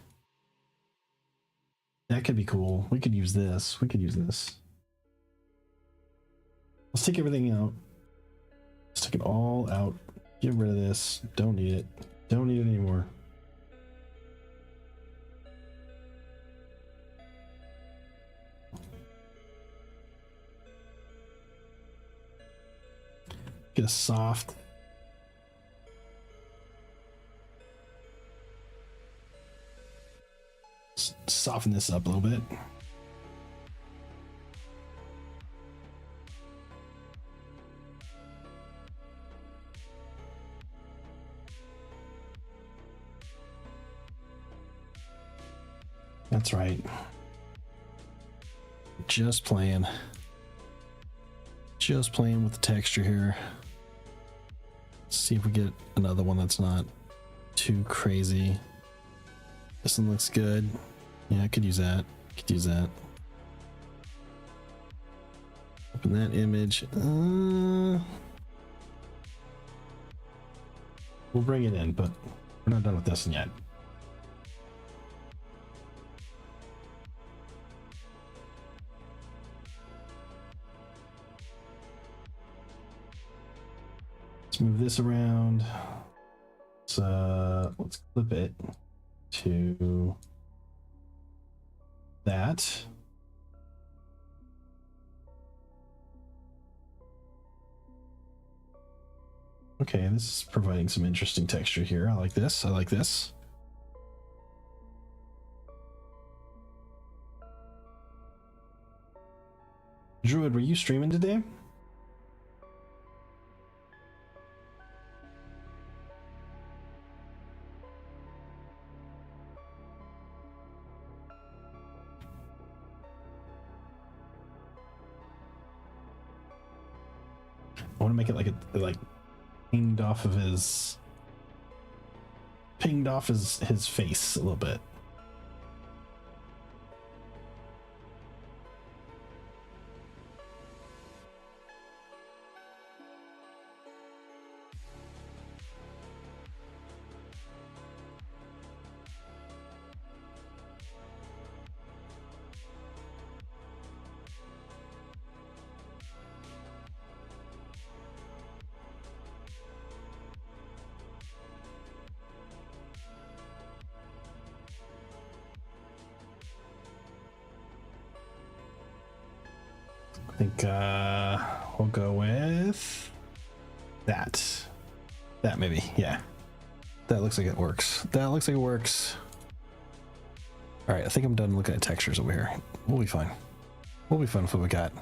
That could be cool. We could use this. We could use this. Let's take everything out. Let's take it all out. Get rid of this. Don't need it. Don't need it anymore. Get a soft. Soften this up a little bit. That's right. Just playing. Just playing with the texture here. Let's see if we get another one that's not too crazy. This one looks good. Yeah, I could use that. Could use that. Open that image. We'll bring it in, but we're not done with this one yet. Let's move this around. Let's clip it to that. Okay, this is providing some interesting texture here. I like this. I like this. Druid, were you streaming today? I want to make it like pinged off his face a little bit. I think we'll go with that. That maybe, yeah. That looks like it works. That looks like it works. All right, I think I'm done looking at textures over here. We'll be fine. We'll be fine with what we got.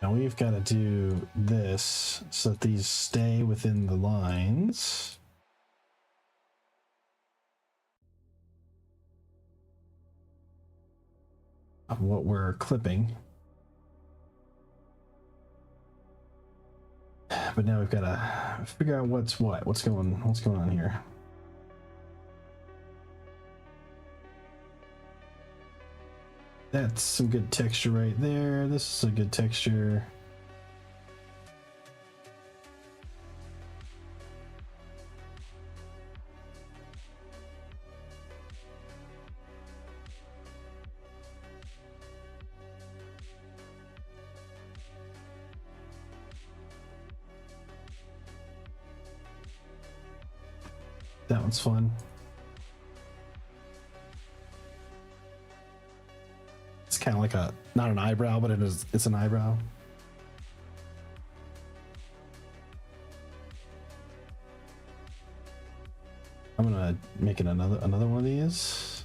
Now we've got to do this so that these stay within the lines. Of what we're clipping. But now we've got to figure out what's going on here. That's some good texture right there. This is a good texture. That one's fun. It's kind of like not an eyebrow, but it's an eyebrow. I'm gonna make it another one of these.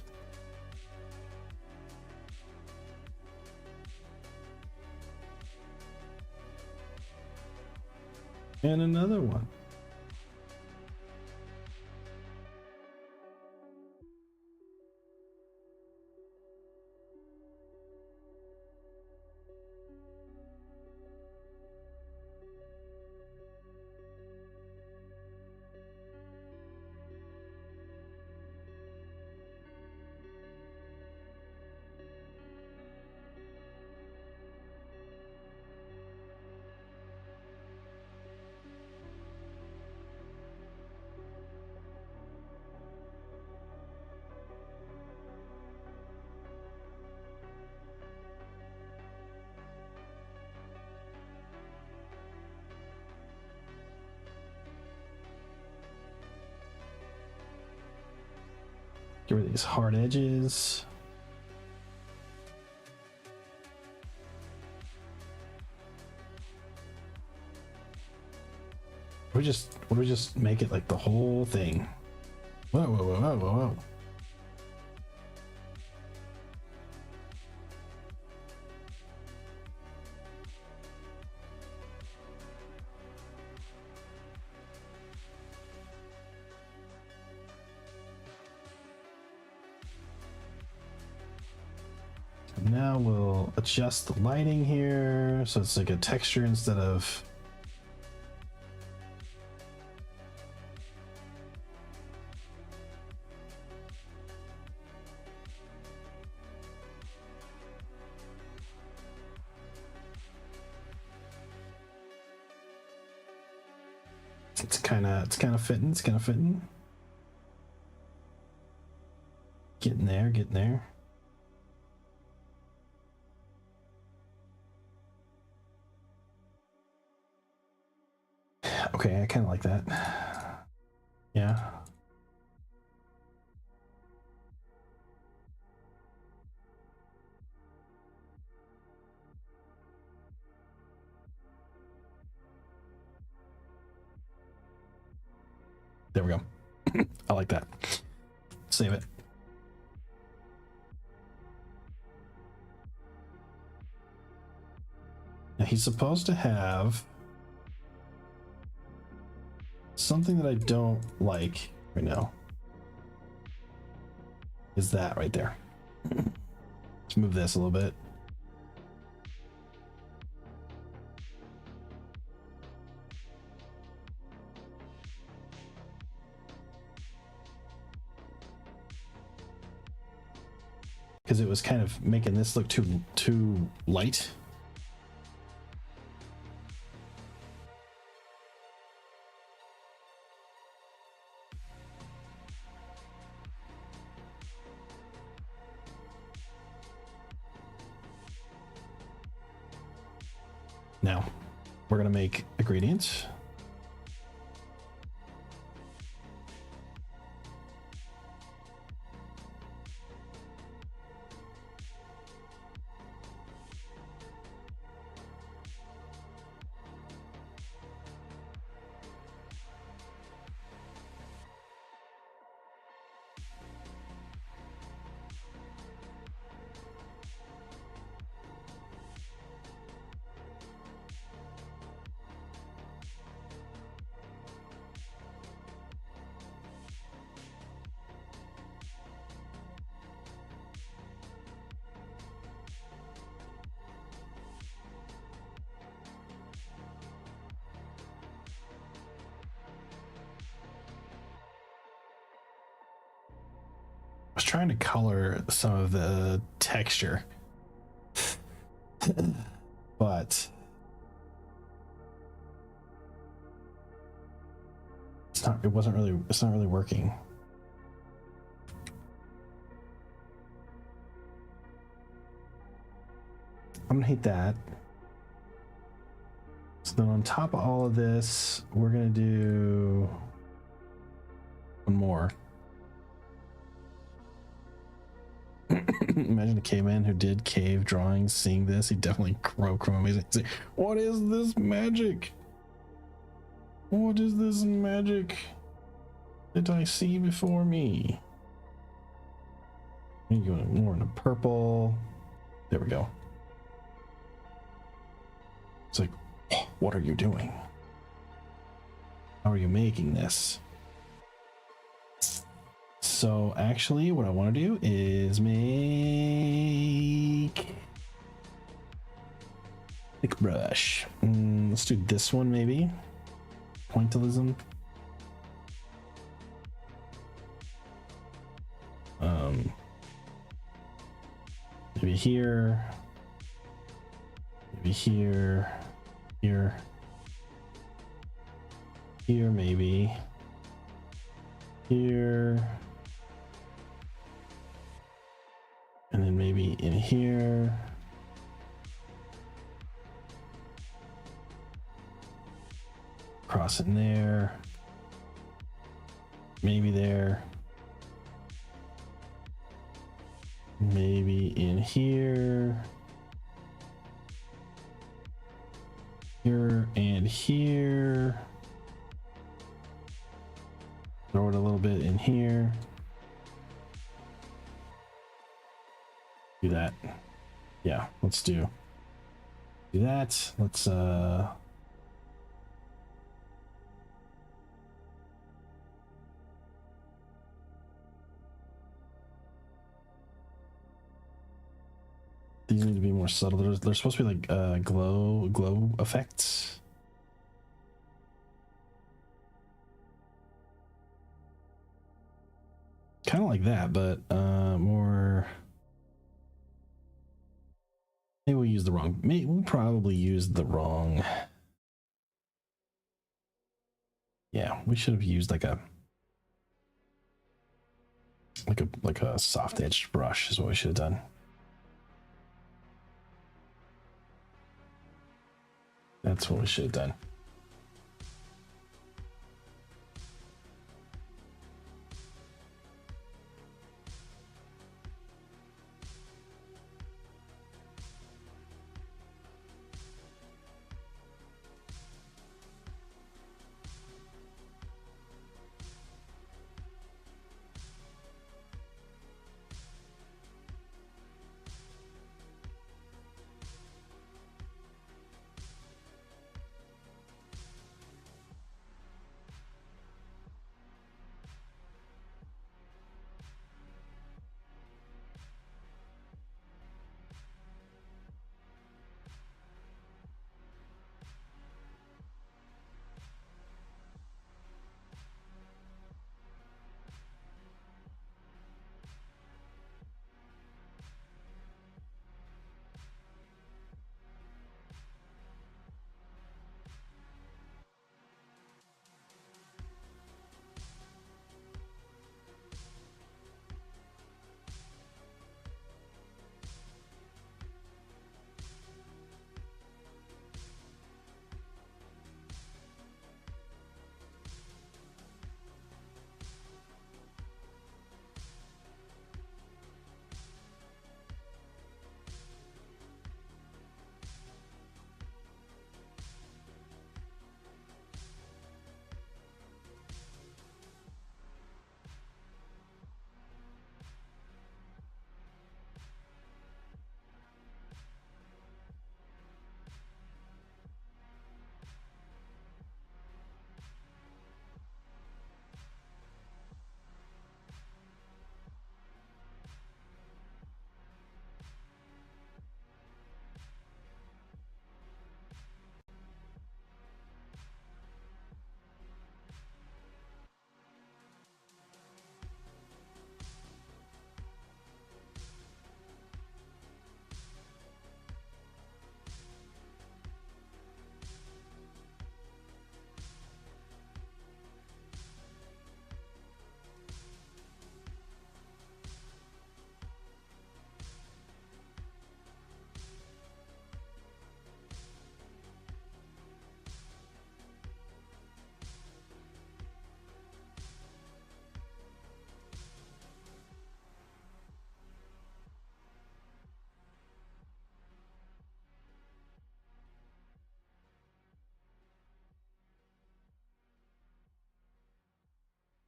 And another one. Get rid of these hard edges. What do we just make it like the whole thing? Whoa, whoa, whoa, whoa, whoa, whoa. Now we'll adjust the lighting here so it's like a texture instead of it's kind of fitting. Getting there. Okay, I kind of like that. Yeah. There we go. I like that. Save it. Now he's supposed to have something that I don't like right now. Is that right there. Let's move this a little bit. Because it was kind of making this look too light. Now we're gonna make a gradient. I was trying to color some of the texture, but it's not really working. I'm gonna hate that. So then on top of all of this, we're gonna do one more. Imagine a caveman who did cave drawings seeing this. He'd definitely grow amazing. Say, what is this magic? What is this magic? did I see before me? Maybe going more into purple. There we go. It's like, what are you doing? How are you making this? So actually what I want to do is make thick brush. Let's do this one maybe. Pointillism. Maybe here. Maybe here. Here. Here maybe. Here. And then maybe in here. Cross it in there. Maybe there. Maybe in here. Here and here. Throw it a little bit in here. Do that. Yeah, let's do that. Let's these need to be more subtle. They're supposed to be like glow effects. Kind of like that, but more. Maybe we used the wrong. We probably used the wrong. Yeah, we should have used like a soft edged brush is what we should have done. That's what we should have done.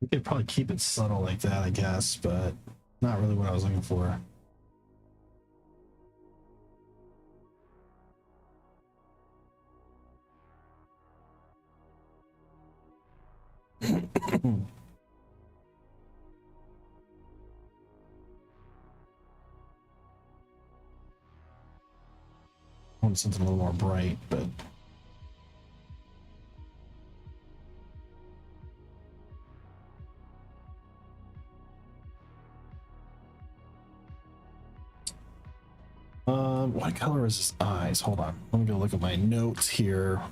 We could probably keep it subtle like that, I guess, but not really what I was looking for. I want something a little more bright, but what color is his eyes? Hold on, let me go look at my notes here.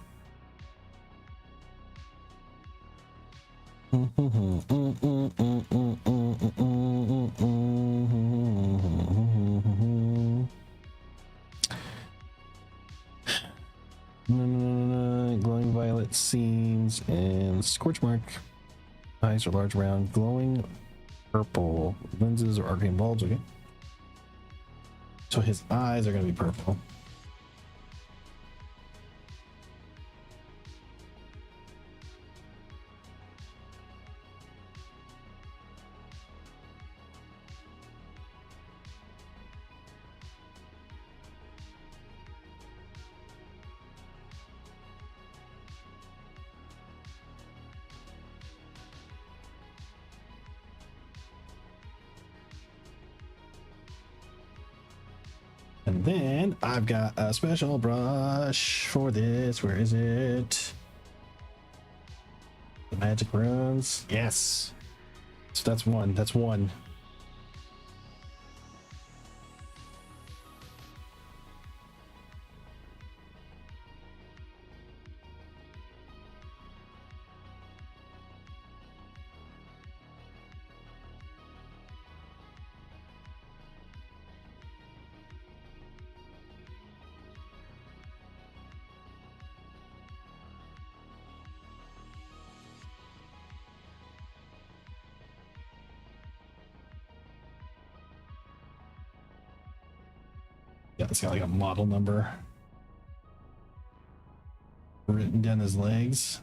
Glowing violet seams and scorch mark. Eyes are large, round, glowing purple. Lenses or arcane bulbs. Okay. So his eyes are going to be purple. And then I've got a special brush for this. Where is it? The magic runes. Yes. So that's one. That's one. Yeah, it's got like a model number written down his legs.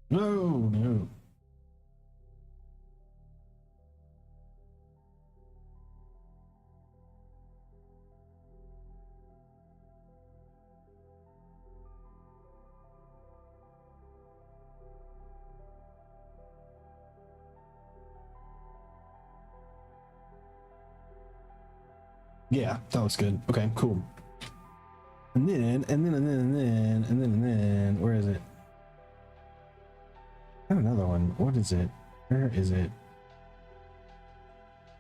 No, no. Yeah, that looks good. Okay, cool. And then, where is it? I have another one. What is it? Where is it?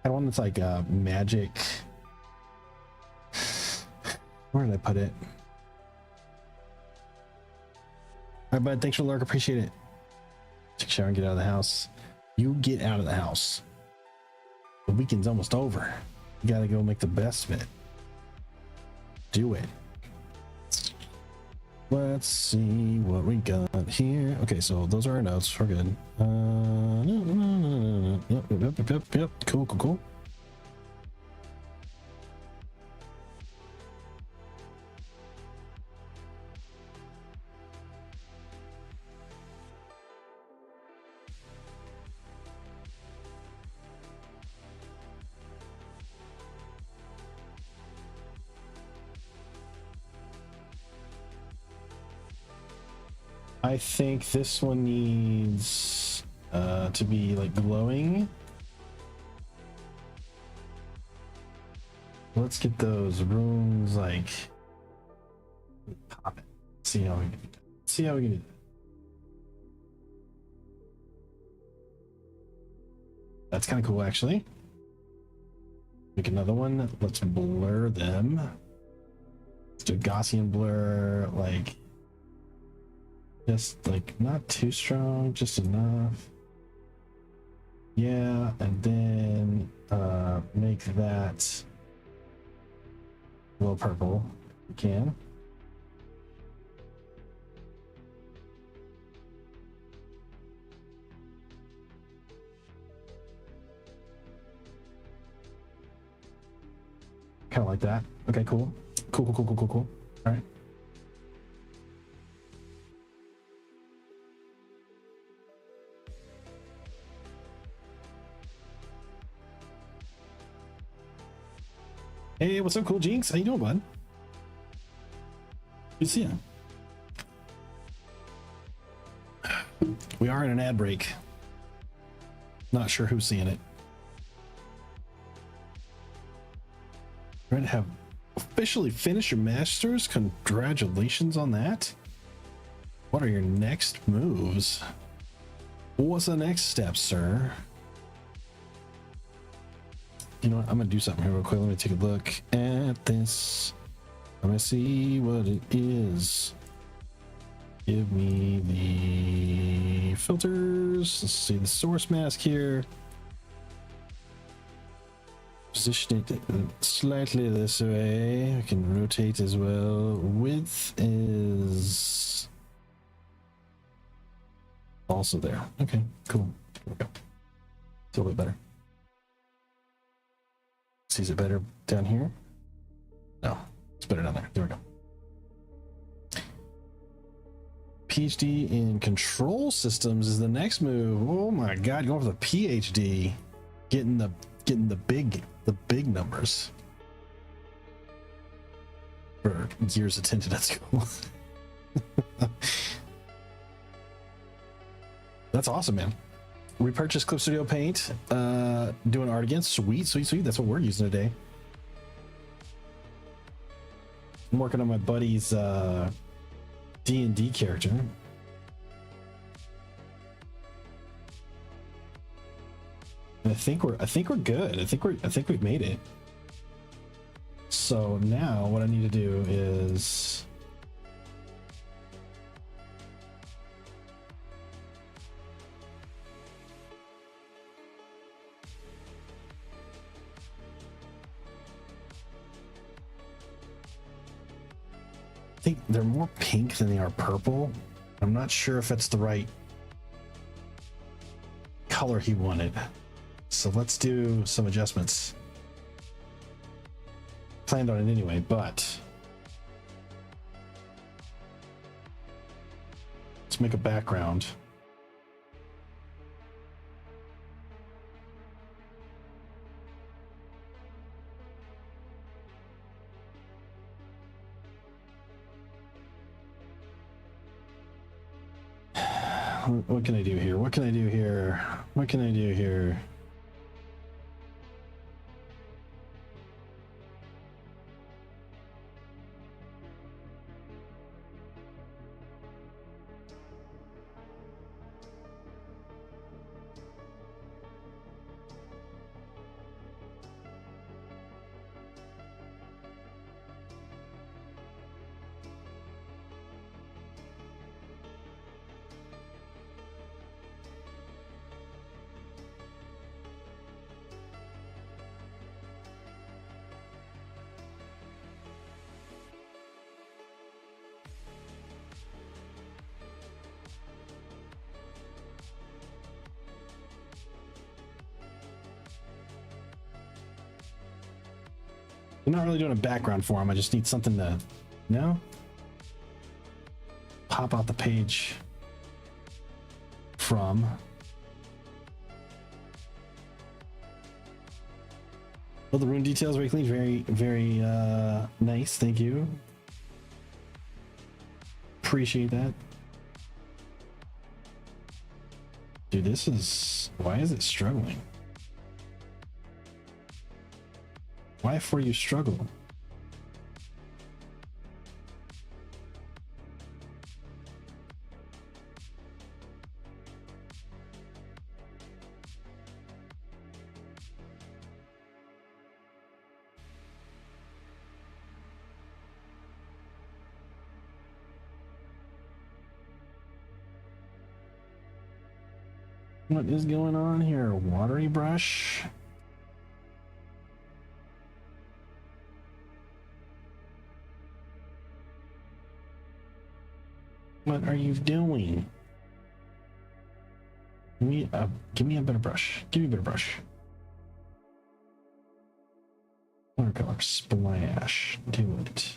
I have one that's like magic. Where did I put it? All right, bud. Thanks for the lurk. Appreciate it. Take a shower and get out of the house. You get out of the house. The weekend's almost over. You gotta go make the best of it. Do it. Let's see what we got here. Okay, so those are our notes. We're good. Yep. Cool. I think this one needs to be like glowing. Let's get those runes like pop it. See how we can do that. See how we can do that. That's kind of cool, actually. Make another one. Let's blur them. Let's do a Gaussian blur, like just like not too strong, just enough. Yeah, and then make that a little purple if you can. Kind of like that. Okay, cool. Cool. All right. Hey, what's up, Cool Jinx? How you doing, bud? Good to see you. We are in an ad break. Not sure who's seeing it. We're going to have officially finished your masters. Congratulations on that. What are your next moves? What's the next step, sir? You know what? I'm gonna do something here real quick. Let me take a look at this. I'm gonna see what it is. Give me the filters. Let's see the source mask here. Position it slightly this way. I can rotate as well. Width is also there. Okay, cool. There we go. It's a little bit better. Is it better down here? No, it's better down there. There we go. PhD in control systems is the next move. Oh my god, going for the PhD, getting the big numbers for years attended at school. That's awesome, man. We purchased Clip Studio Paint, doing art again. Sweet. That's what we're using today. I'm working on my buddy's D&D character. And I think we're good. I think we've made it. So now what I need to do is I think they're more pink than they are purple. I'm not sure if it's the right color he wanted. So let's do some adjustments. Planned on it anyway, but let's make a background. What can I do here? What can I do here? What can I do here? I'm not really doing a background for him. I just need something to, pop out the page from. Well, the rune details very clean, very nice. Thank you. Appreciate that. Dude, why is it struggling? Why for you struggle? What is going on here? Watery brush? What are you doing? Give me a better brush. Give me a better brush. Watercolor splash. Do it.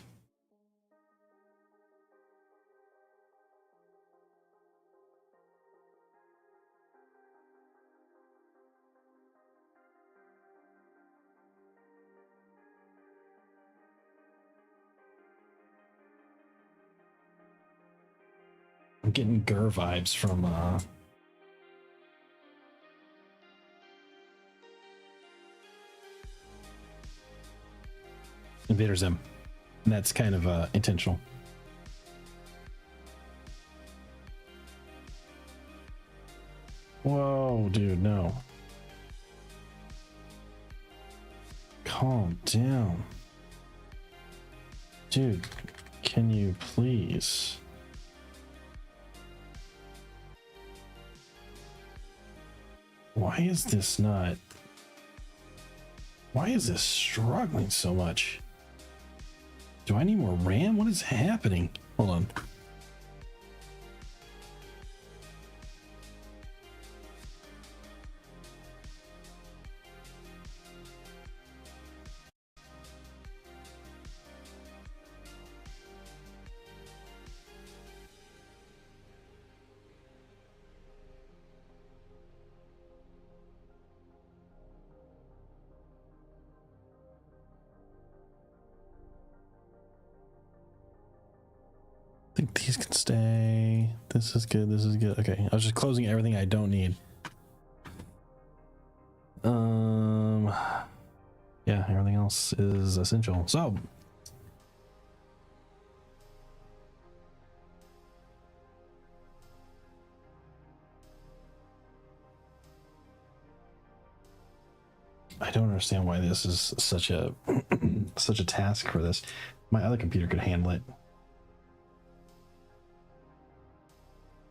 I'm getting Gur vibes from Invader Zim. And that's kind of intentional. Whoa, dude, no. Calm down. Dude, can you please? Why is this not? Why is this struggling so much? Do I need more RAM? What is happening? Hold on. I think these can stay. This is good. This is good. Okay, I was just closing everything I don't need. Yeah, everything else is essential. So, I don't understand why this is such a such a task for this. My other computer could handle it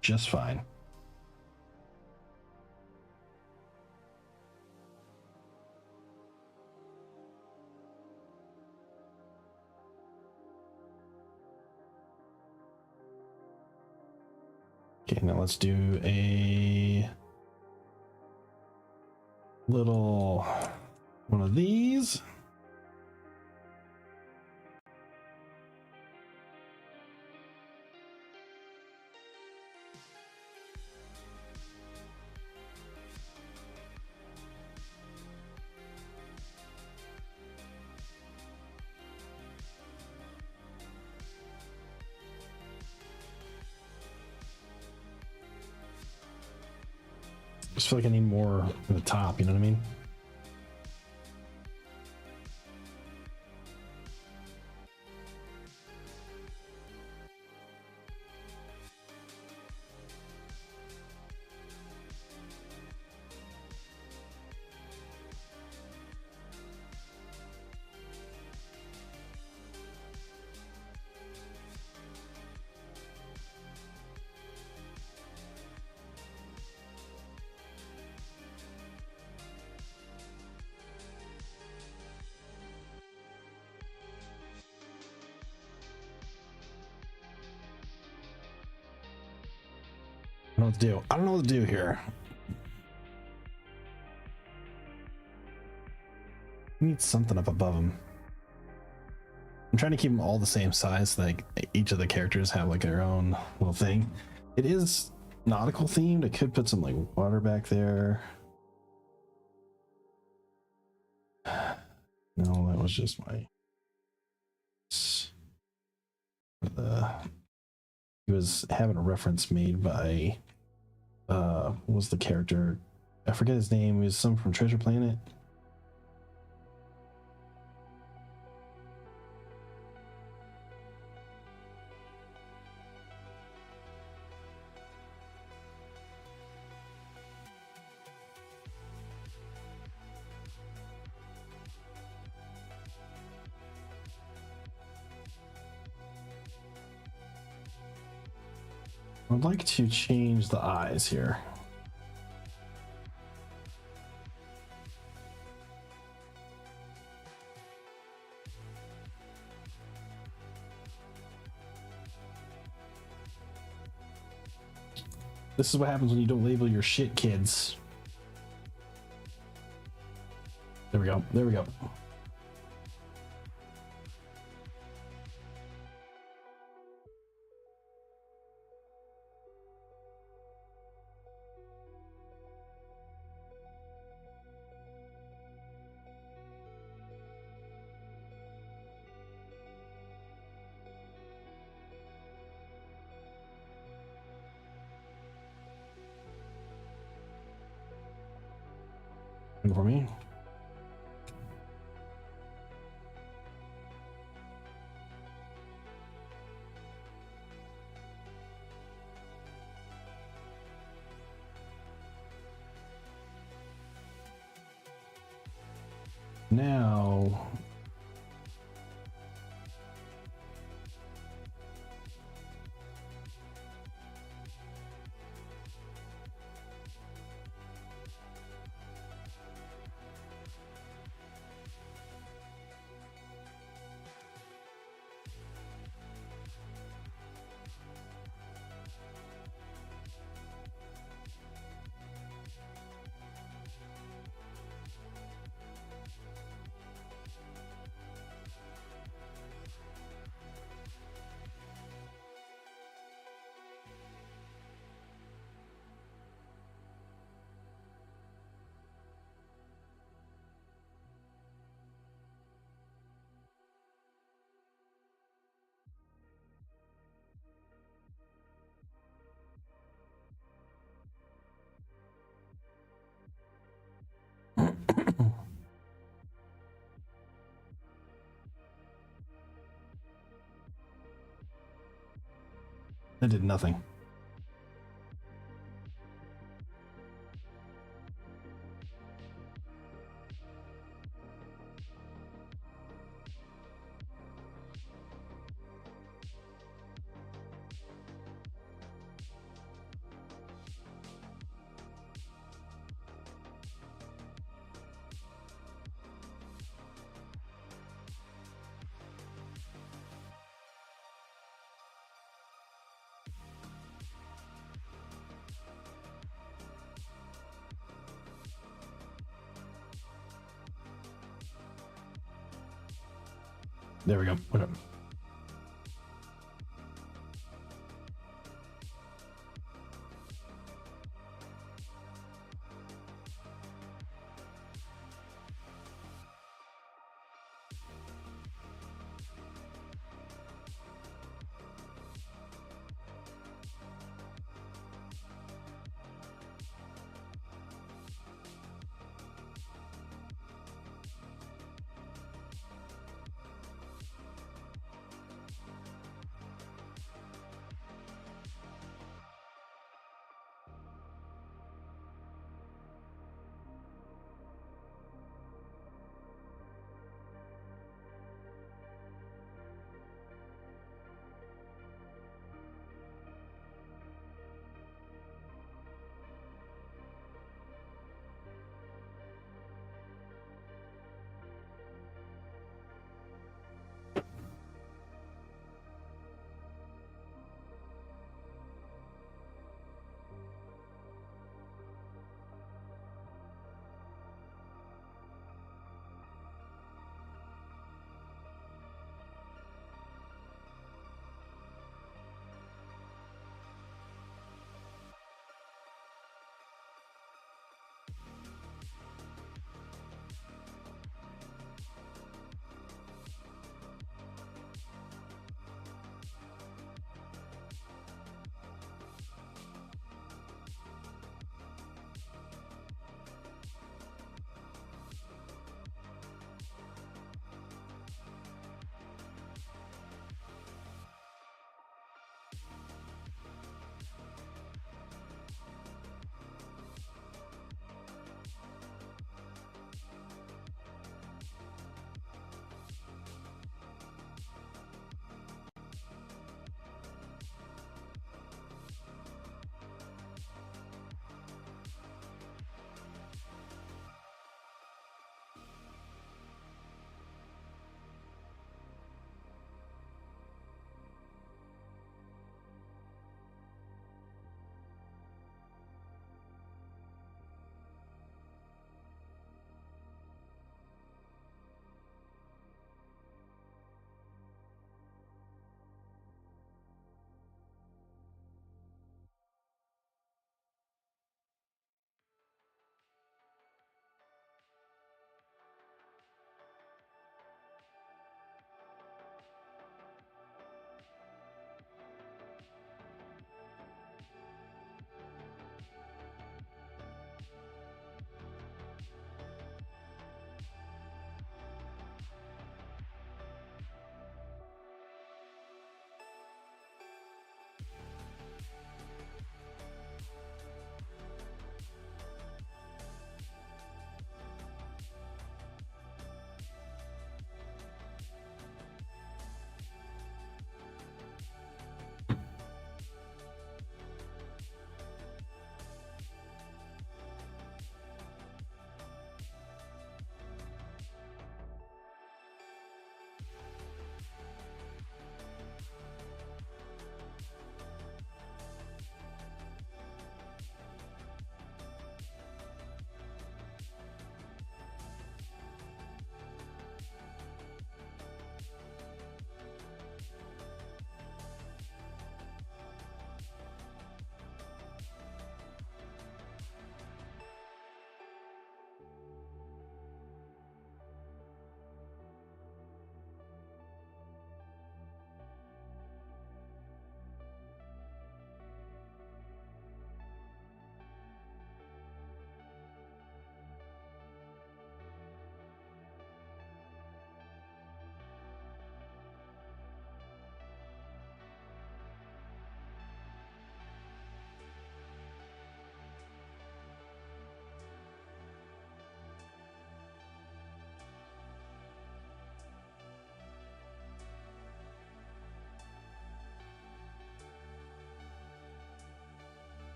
just fine. Okay, now let's do a little one of these. I just feel like I need more in the top, you know what I mean? I don't know what to do. I don't know what to do here. I need something up above them. I'm trying to keep them all the same size, so like each of the characters have like their own little thing. It is nautical themed. I could put some like water back there. No, that was just my. He was having a reference made by what was the character? I forget his name. He was some from Treasure Planet. I'd like to change the eyes here. This is what happens when you don't label your shit, kids. There we go. There we go. for me. Now, that did nothing. There we go. Okay.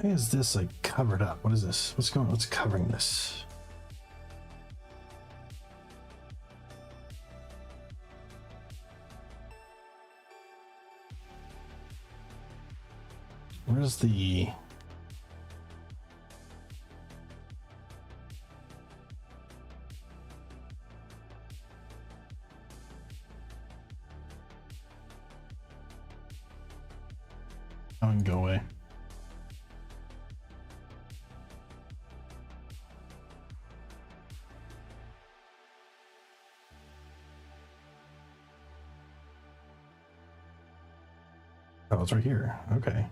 Why is this like covered up? What is this? What's going on? What's covering this? Where's the... I can go away. Oh, it's right here. Okay.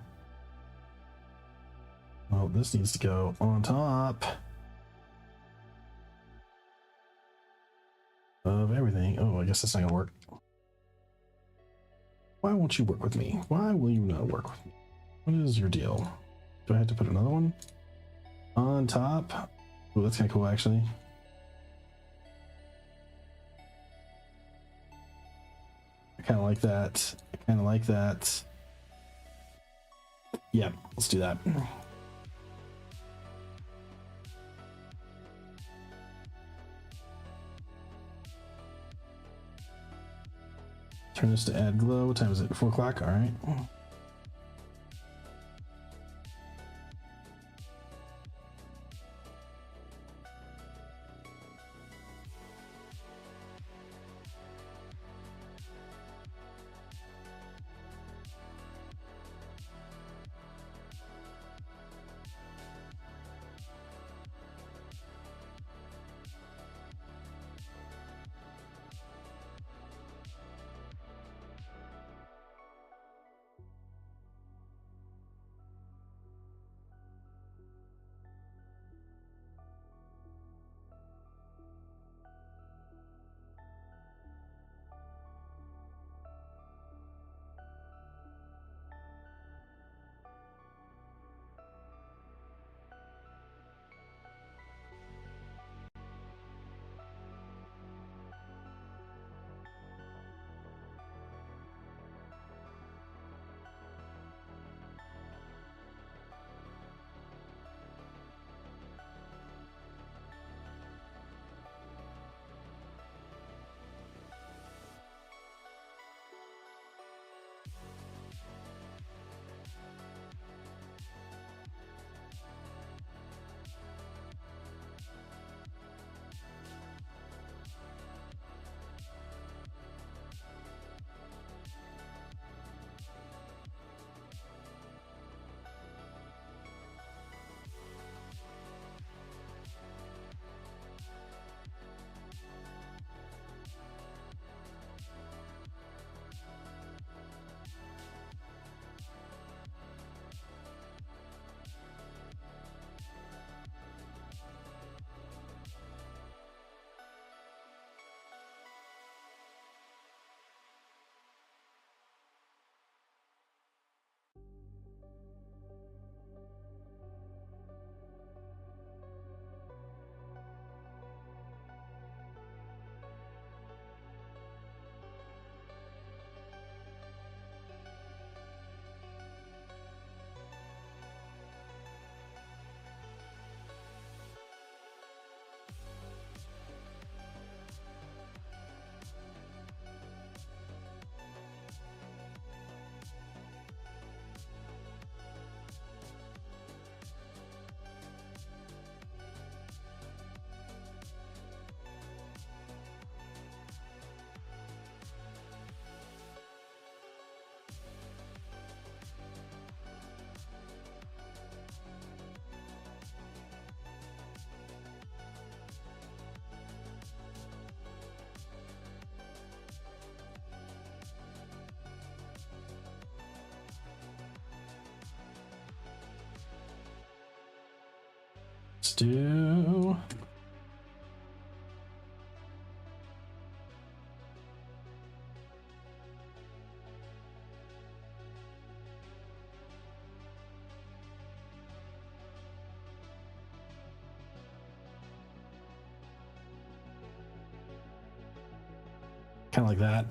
Well, this needs to go on top of everything. Oh, I guess that's not gonna work. Why won't you work with me? Why will you not work with me? What is your deal? Do I have to put another one on top? Oh, that's kind of cool, actually. I kind of like that. I kind of like that. Yeah, let's do that. Turn this to add glow. What time is it? 4 o'clock? All right. Let's do... kind of like that.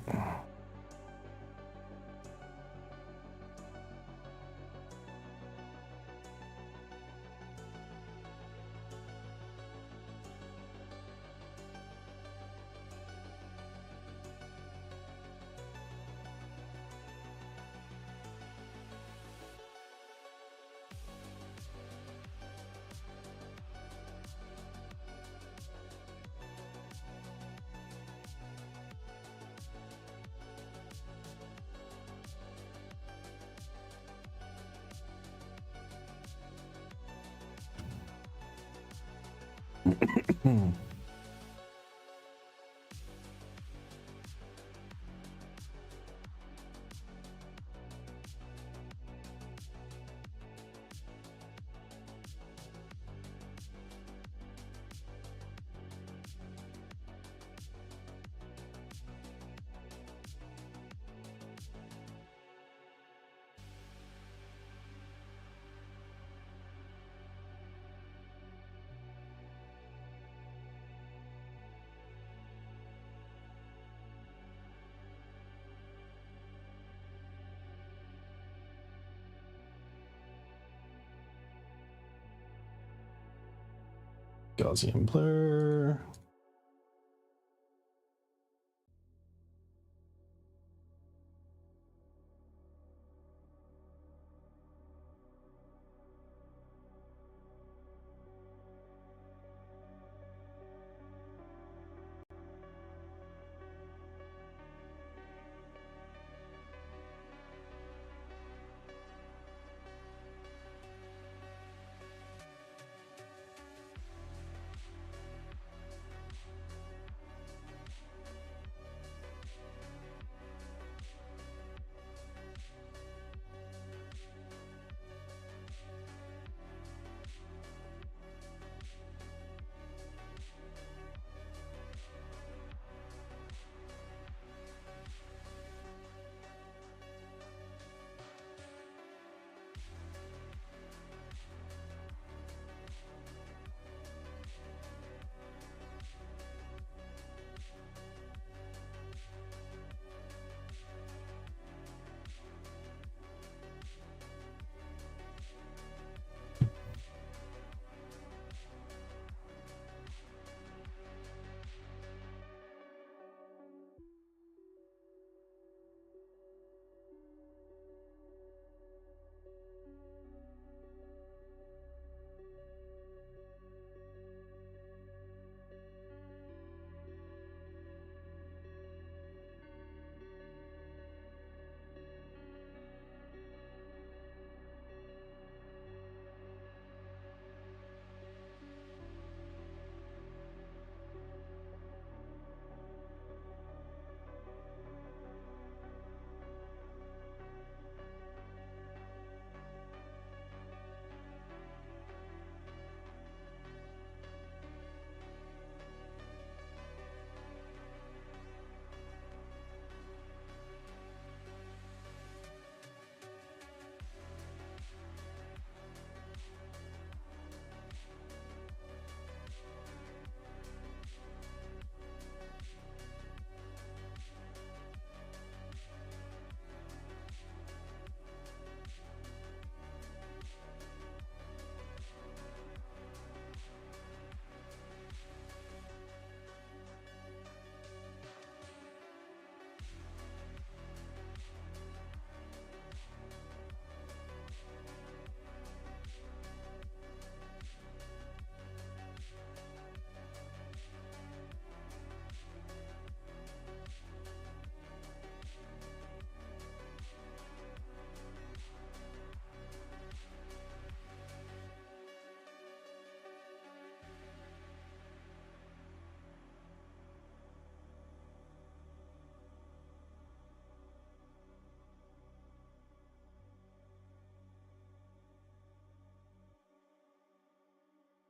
Gaussian blur.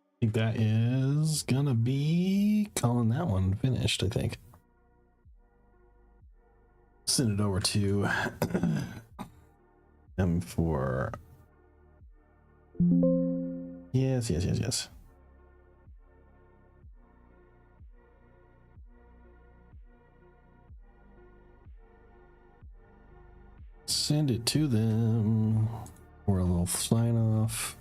I think that is gonna be calling that one finished, I think. Send it over to them for yes. Send it to them for a little sign off.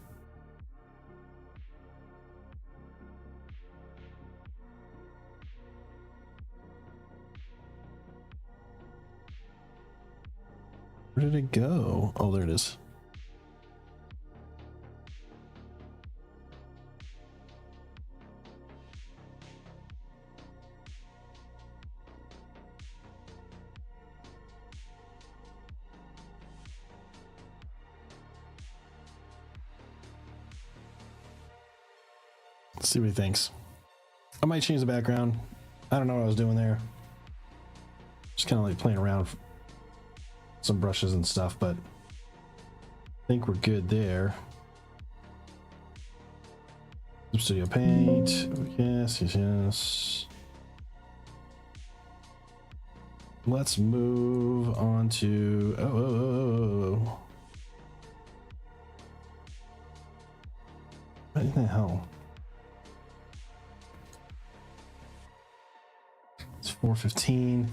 Where did it go? Oh, there it is. Let's see what he thinks. I might change the background. I don't know what I was doing there. Just kind of like playing around with some brushes and stuff, but I think we're good there. Studio Paint. Yes, yes, yes. Let's move on to what in the hell? It's 4:15.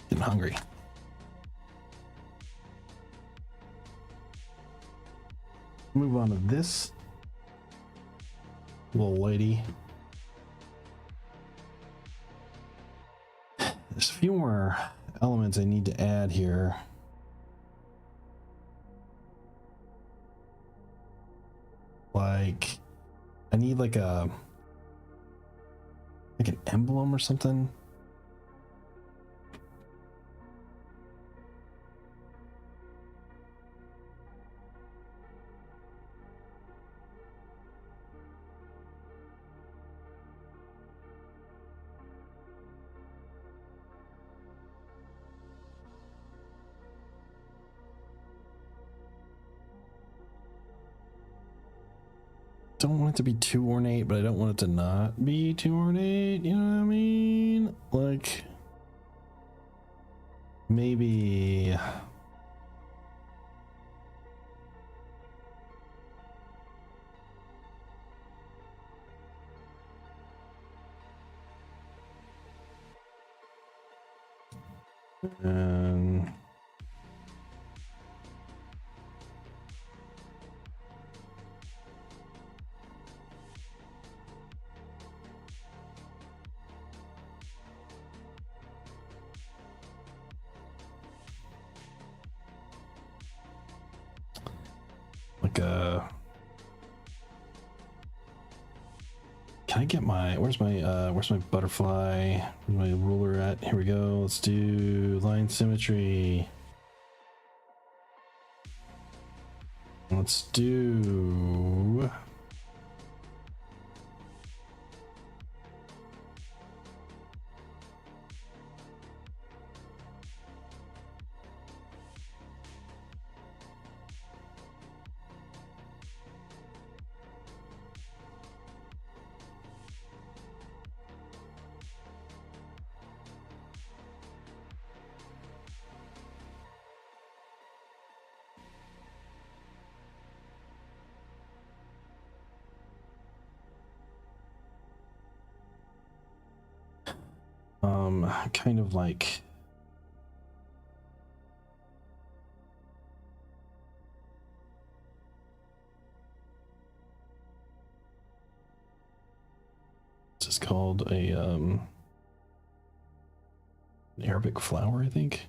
Getting hungry. Move on to this little lady. There's a few more elements I need to add here. Like, I need like an emblem or something. Don't want it to be too ornate, but I don't want it to not be too ornate, you know what I mean? Like, maybe and like a, can I get my, where's my butterfly, where's my ruler at? Here we go. Let's do line symmetry. Let's do kind of like this is called a Arabic flower, I think.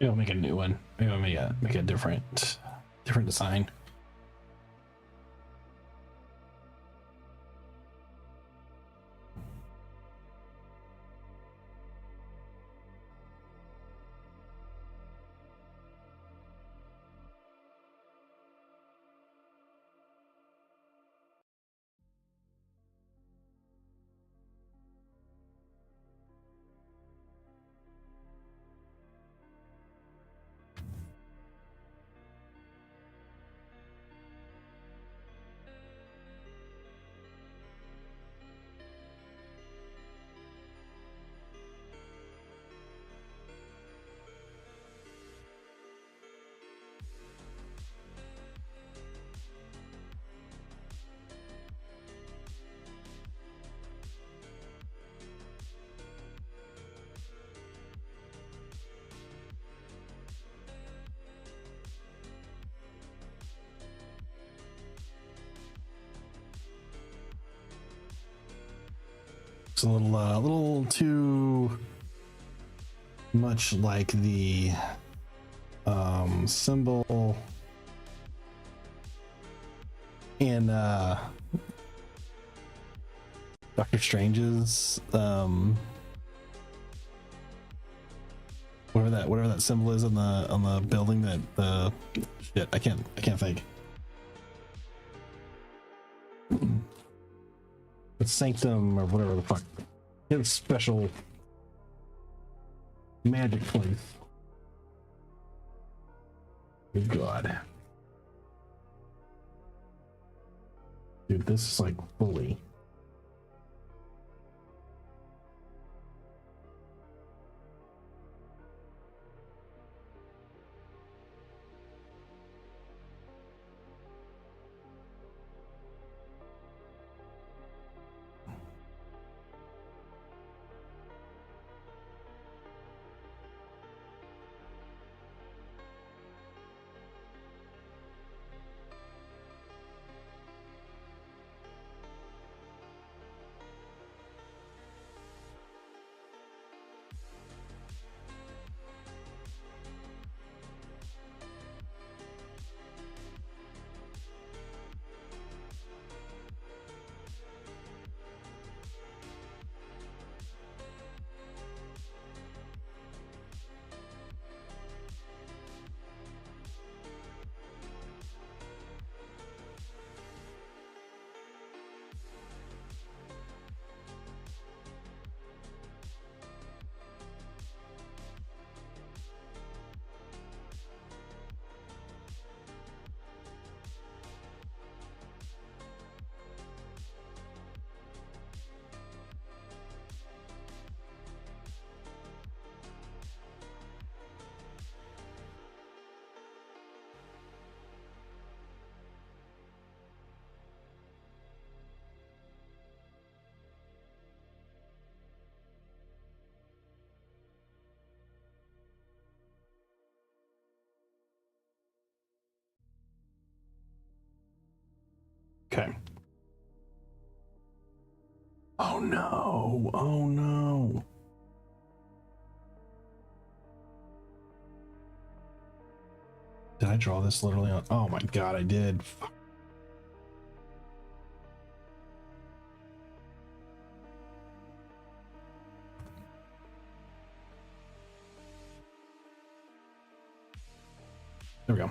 Maybe I'll make a new one. Maybe I'll make a different design. It's a little too much like the symbol in Doctor Strange's whatever that symbol is on the building that the shit I can't think. It's Sanctum or whatever the fuck. It's special magic place. Good God. Dude, this is like fully. Okay. Oh no. Oh no. Did I draw this literally on? Oh my God, I did. Fuck. There we go.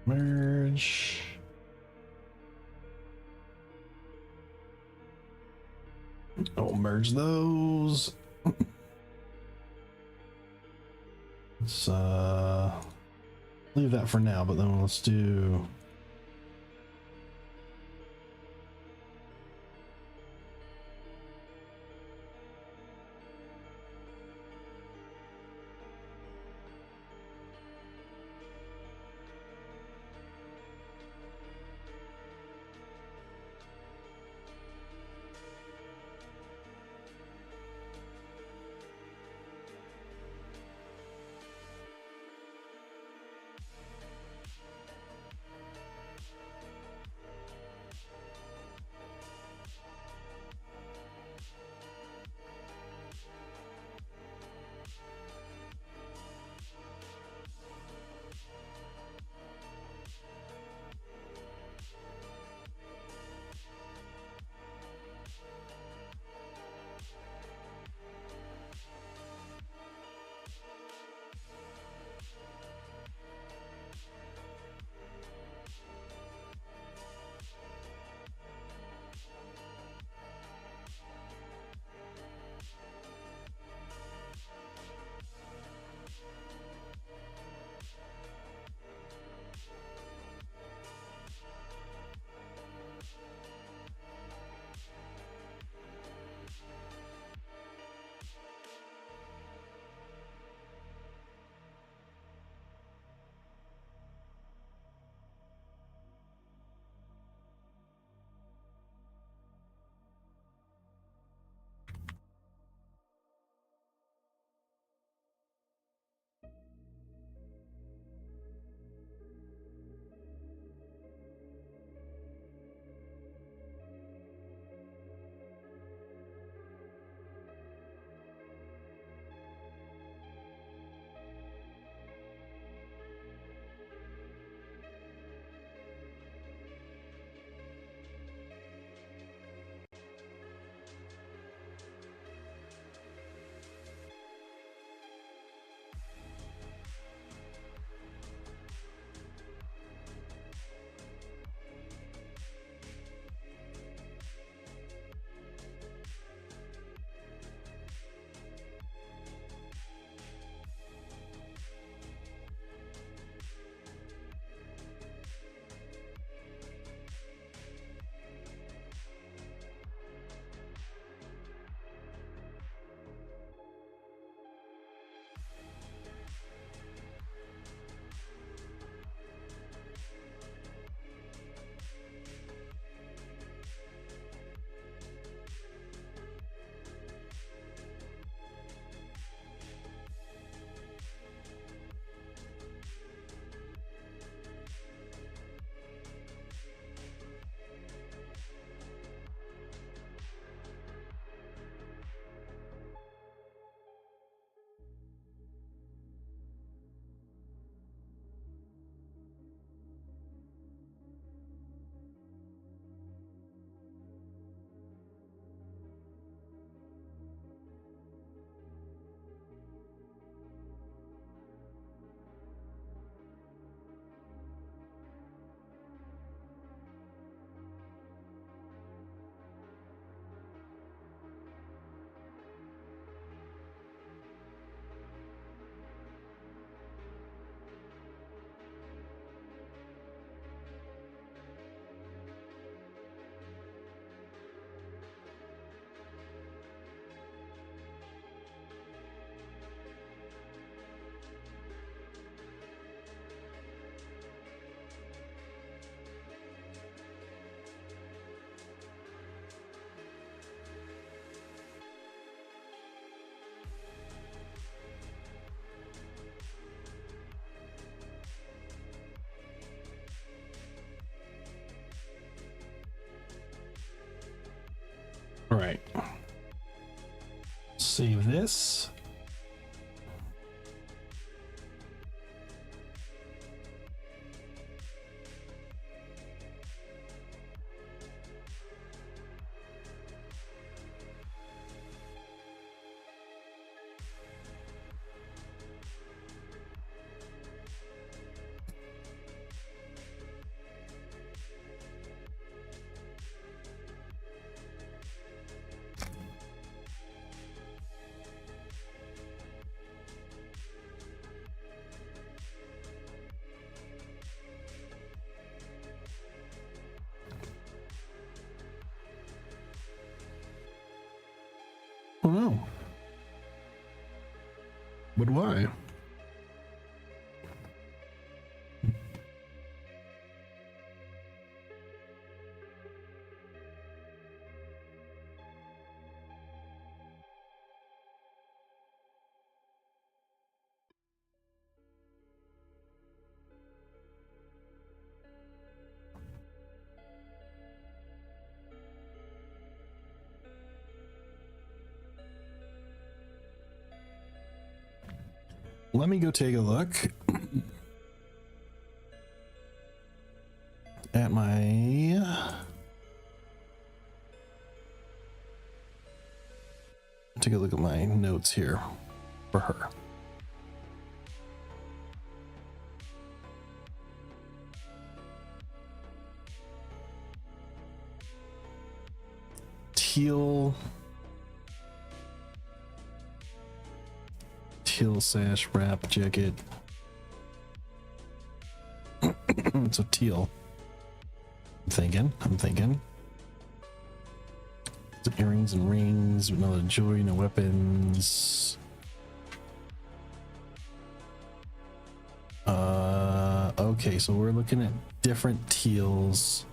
Merge. I'll merge those. Let's leave that for now, but then let's do all right. Save this. But why? Let me go take a look at my take a look at my notes here for her. Teal sash wrap jacket. So teal. I'm thinking. Some earrings and rings, no jewelry, no weapons. Okay, so we're looking at different teals.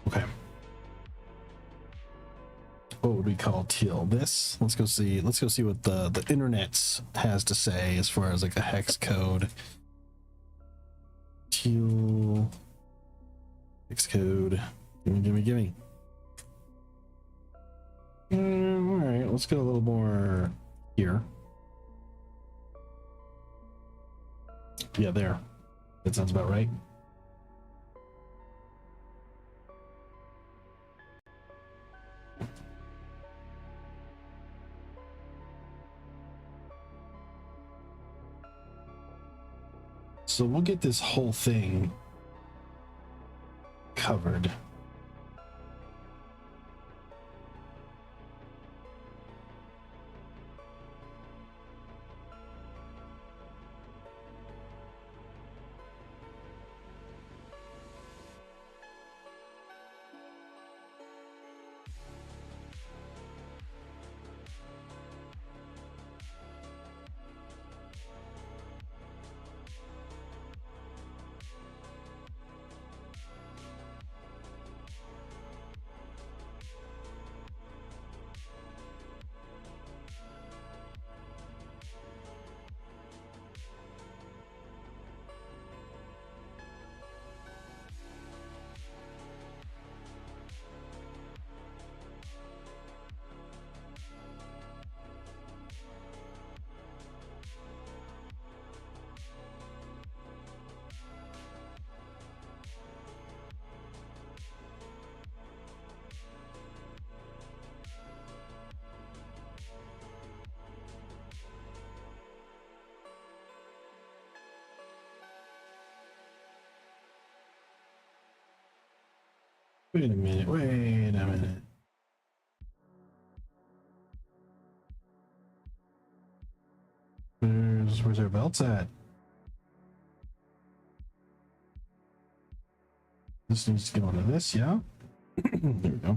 Okay. What would we call teal? This? Let's go see what the internet has to say as far as like a hex code. Teal hex code. Gimme. Alright, let's get a little more here. Yeah, there. That sounds about right. So we'll get this whole thing covered. Wait a minute. Where's our belts at? This needs to go into this, yeah? There we go.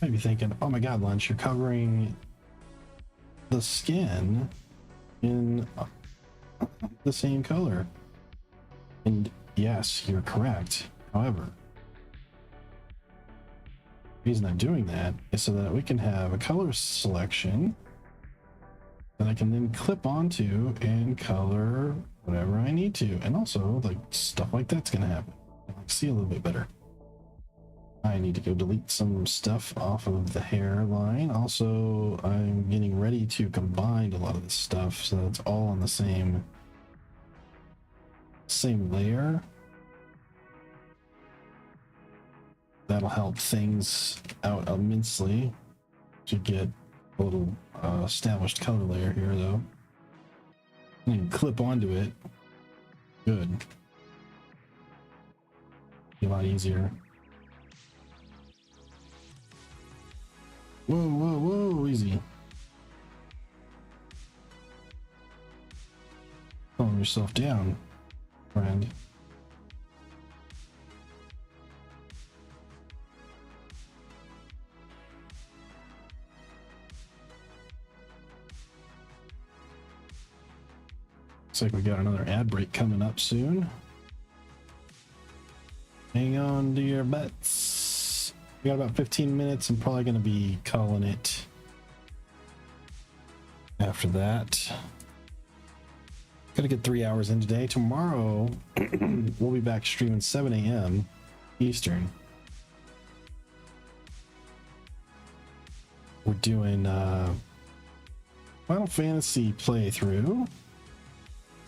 Might be thinking, oh my god, Lunch, you're covering the skin in the same color. And yes, you're correct. However, the reason I'm doing that is so that we can have a color selection that I can then clip onto and color whatever I need to. And also, like, stuff like that's going to happen. I can see a little bit better. I need to go delete some stuff off of the hairline. Also, I'm getting ready to combine a lot of this stuff so that it's all on the same layer. That'll help things out immensely to get a little established color layer here, though. And you can clip onto it. Good. Be a lot easier. Whoa, whoa, whoa, easy. Calm yourself down, friend. Looks like we got another ad break coming up soon. Hang on to your butts. We got about 15 minutes. I'm probably going to be calling it after that. Gotta get 3 hours in today. Tomorrow, we'll be back streaming 7 a.m. Eastern. We're doing Final Fantasy playthrough.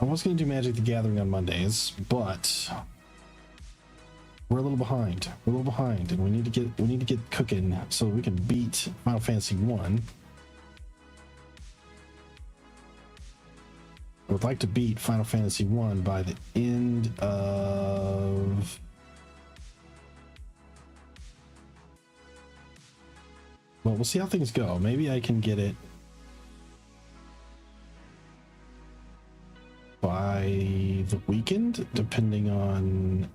I was going to do Magic the Gathering on Mondays, but we're a little behind. And we need to get cooking so we can beat Final Fantasy 1. I would like to beat Final Fantasy 1 by the end of well, we'll see how things go. Maybe I can get it by the weekend, depending on...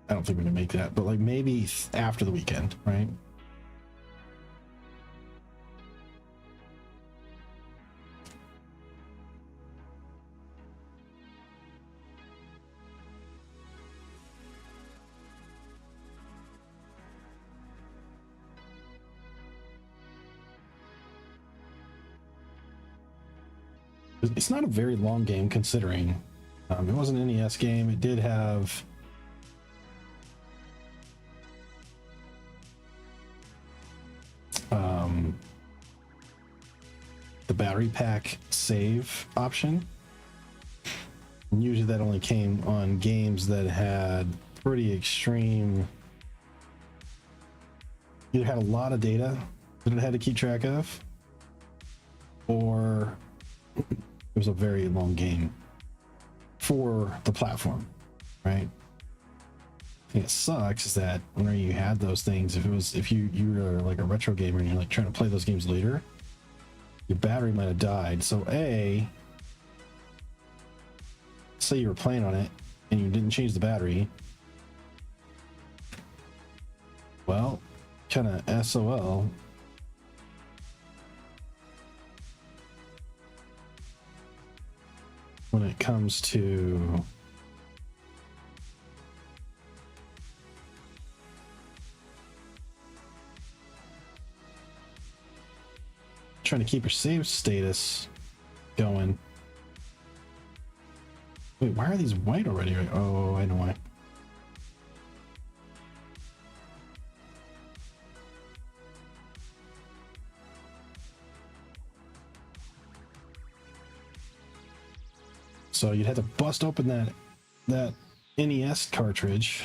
I don't think we can make that, but like maybe after the weekend, right? It's not a very long game considering it wasn't an NES game. It did have the battery pack save option. And usually that only came on games that had pretty extreme, either had a lot of data that it had to keep track of, or it was a very long game for the platform, right? I think it sucks is that whenever you had those things, if you were like a retro gamer and you're like trying to play those games later, your battery might have died. So say you were playing on it and you didn't change the battery, well, kind of SOL. when it comes to trying to keep your save status going. Wait, why are these white already? Oh, I know why. So you'd have to bust open that NES cartridge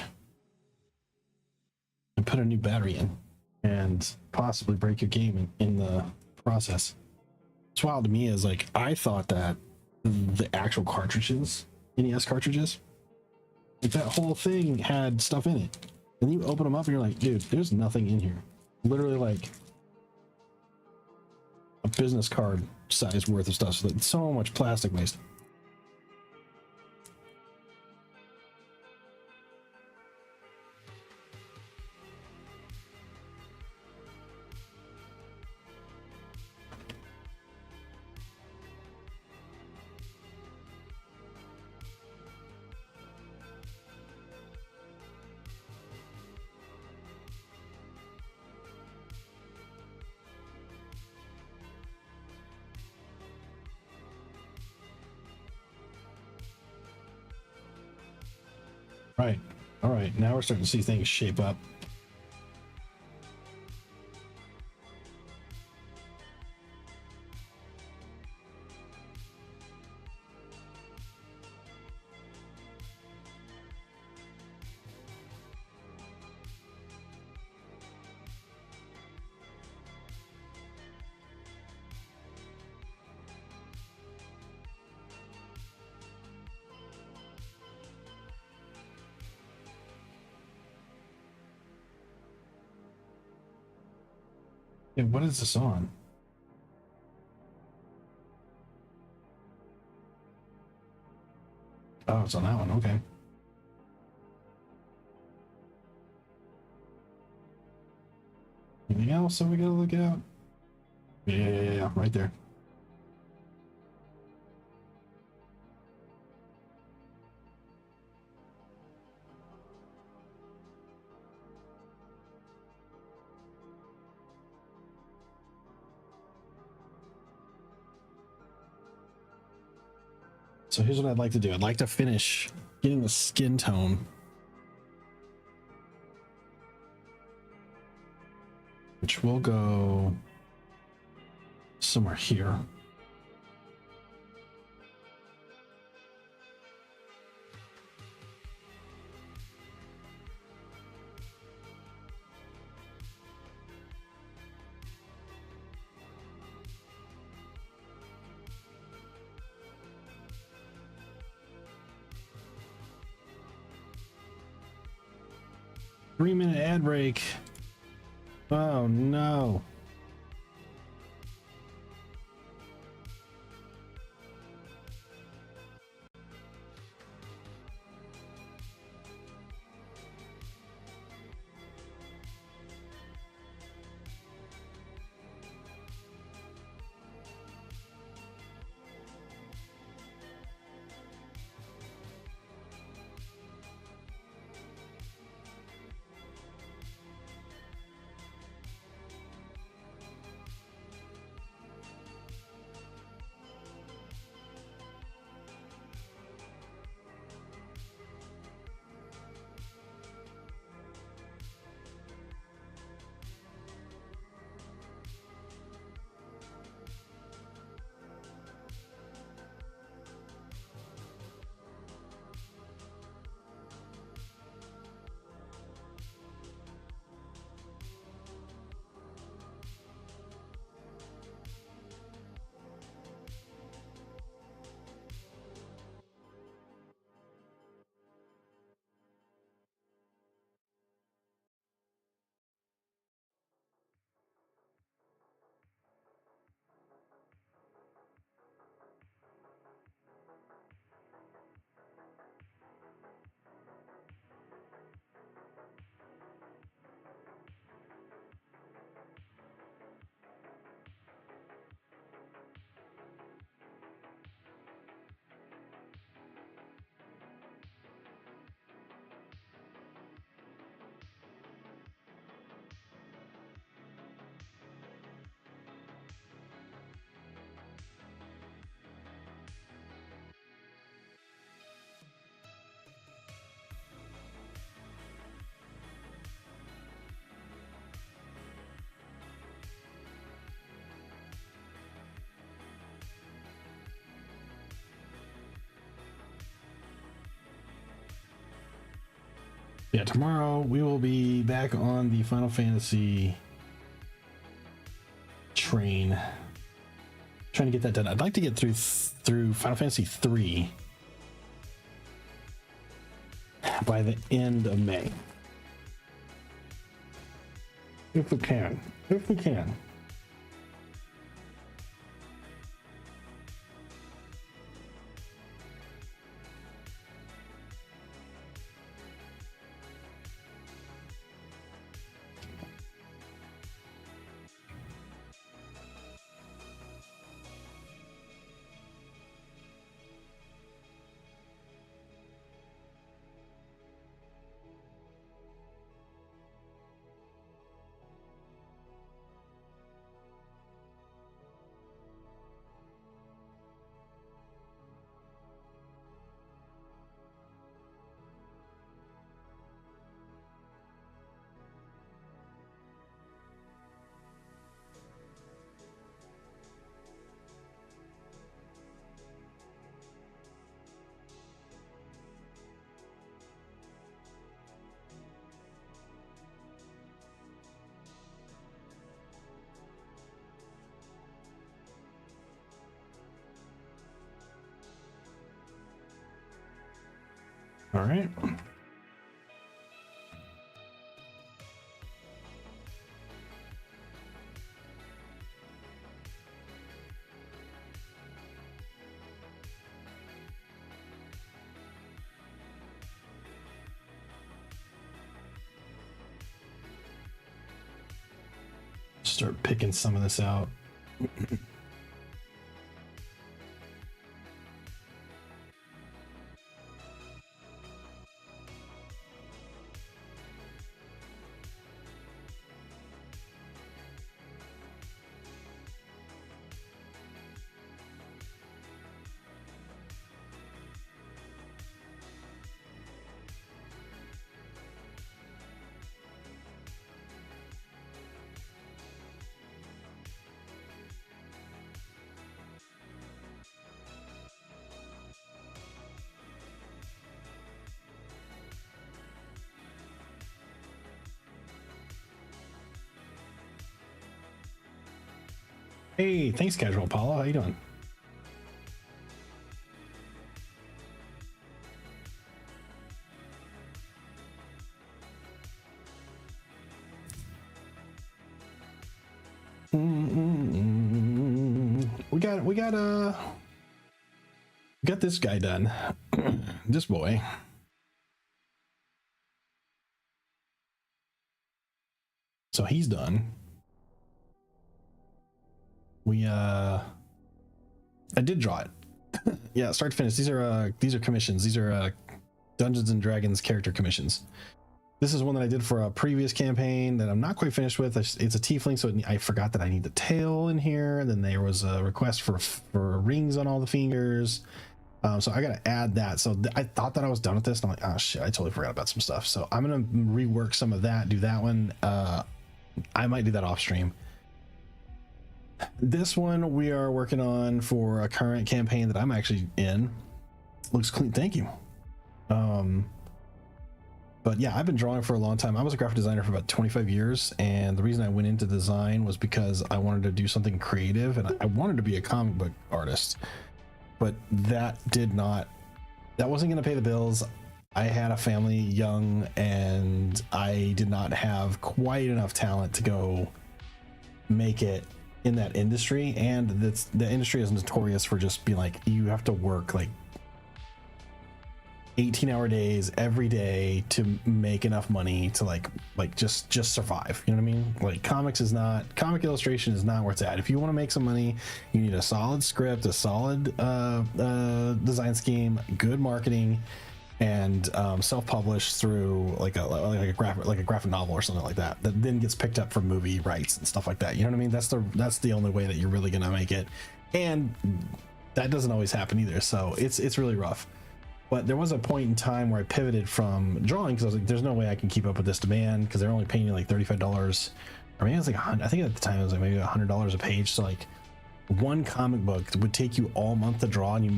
and put a new battery in, and possibly break your game in the process. It's wild to me is like I thought that the actual cartridges, NES cartridges, like that whole thing had stuff in it. And you open them up and you're like, dude, there's nothing in here. Literally like a business card size worth of stuff. So, so much plastic waste. Right. All right. Now we're starting to see things shape up. Yeah, what is this on? Oh, it's on that one. Okay. Anything else that we gotta look out? Yeah, right there. So here's what I'd like to do. I'd like to finish getting the skin tone, which will go somewhere here. Three-minute ad break. Oh no. Yeah, tomorrow we will be back on the Final Fantasy train. Trying to get that done. I'd like to get through Final Fantasy 3 by the end of May. If we can. If we can. All right. Start picking some of this out. Hey, thanks, Casual Apollo. How you doing? We got this guy done. This boy. So he's done. I did draw it. Yeah, start to finish. These are commissions. These are Dungeons and Dragons character commissions. This is one that I did for a previous campaign that I'm not quite finished with. It's a tiefling, so I forgot that I need the tail in here. And then there was a request for rings on all the fingers. So I got to add that. So I thought that I was done with this, and I'm like, oh shit, I totally forgot about some stuff. So I'm gonna rework some of that, do that one. I might do that off stream. This one we are working on for a current campaign that I'm actually in. Looks clean, thank you. But yeah, I've been drawing for a long time. I was a graphic designer for about 25 years, and the reason I went into design was because I wanted to do something creative, and I wanted to be a comic book artist, but that wasn't going to pay the bills. I had a family young, and I did not have quite enough talent to go make it in that industry. And the industry is notorious for just being like, you have to work like 18-hour days every day to make enough money to like just survive. You know what I mean? Like comic illustration is not where it's at. If you want to make some money, you need a solid script, a solid design scheme, good marketing, and self-published through like a graphic novel or something like that then gets picked up for movie rights and stuff like that. You know what I mean? That's the only way that you're really gonna make it, and that doesn't always happen either. So it's really rough. But there was a point in time where I pivoted from drawing because I was like, there's no way I can keep up with this demand, because they're only paying you like $35, or maybe it was like I think at the time it was like maybe $100 a page. So like one comic book would take you all month to draw, and you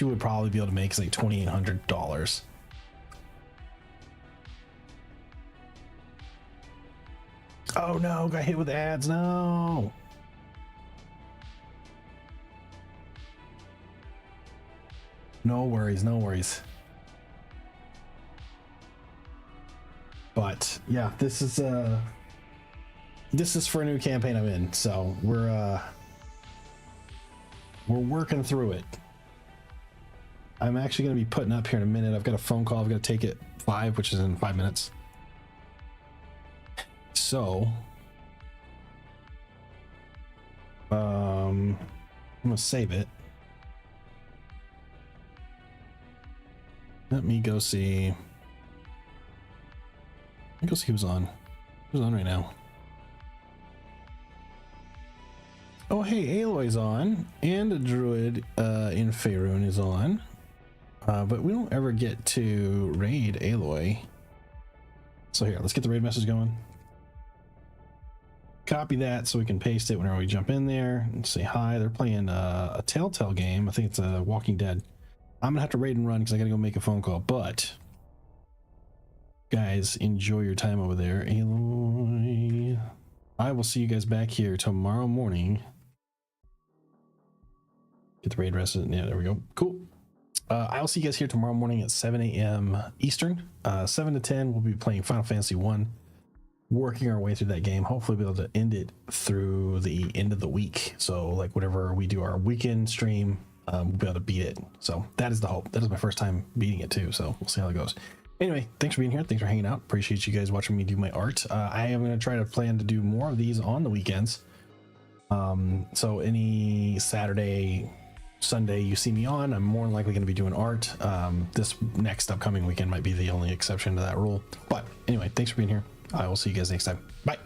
would probably be able to make is like $2,800. Oh no, got hit with ads. No. No worries, no worries. But yeah, this is for a new campaign I'm in, so we're working through it. I'm actually going to be putting up here in a minute. I've got a phone call I've got to take at 5, which is in 5 minutes. So I'm gonna save it. Let me go see. Let me go see who's on. Who's on right now? Oh, hey, Aloy's on, and a druid in Faerun is on. But we don't ever get to raid Aloy. So here, let's get the raid message going. Copy that so we can paste it whenever we jump in there and say hi. They're playing a Telltale game. I think it's a Walking Dead. I'm gonna have to raid and run because I gotta go make a phone call. But guys, enjoy your time over there. Aloy. I will see you guys back here tomorrow morning. Get the raid rest. Yeah, there we go. Cool. I'll see you guys here tomorrow morning at 7 a.m. Eastern. 7 to 10, we'll be playing Final Fantasy 1. Working our way through that game. Hopefully be able to end it through the end of the week. So like whatever we do our weekend stream, we'll be able to beat it. So that is the hope. That is my first time beating it too. So we'll see how it goes. Anyway, thanks for being here. Thanks for hanging out. Appreciate you guys watching me do my art. I am going to try to plan to do more of these on the weekends. So any Saturday, Sunday you see me on, I'm more than likely going to be doing art. This next upcoming weekend might be the only exception to that rule. But anyway, thanks for being here. I will see you guys next time. Bye.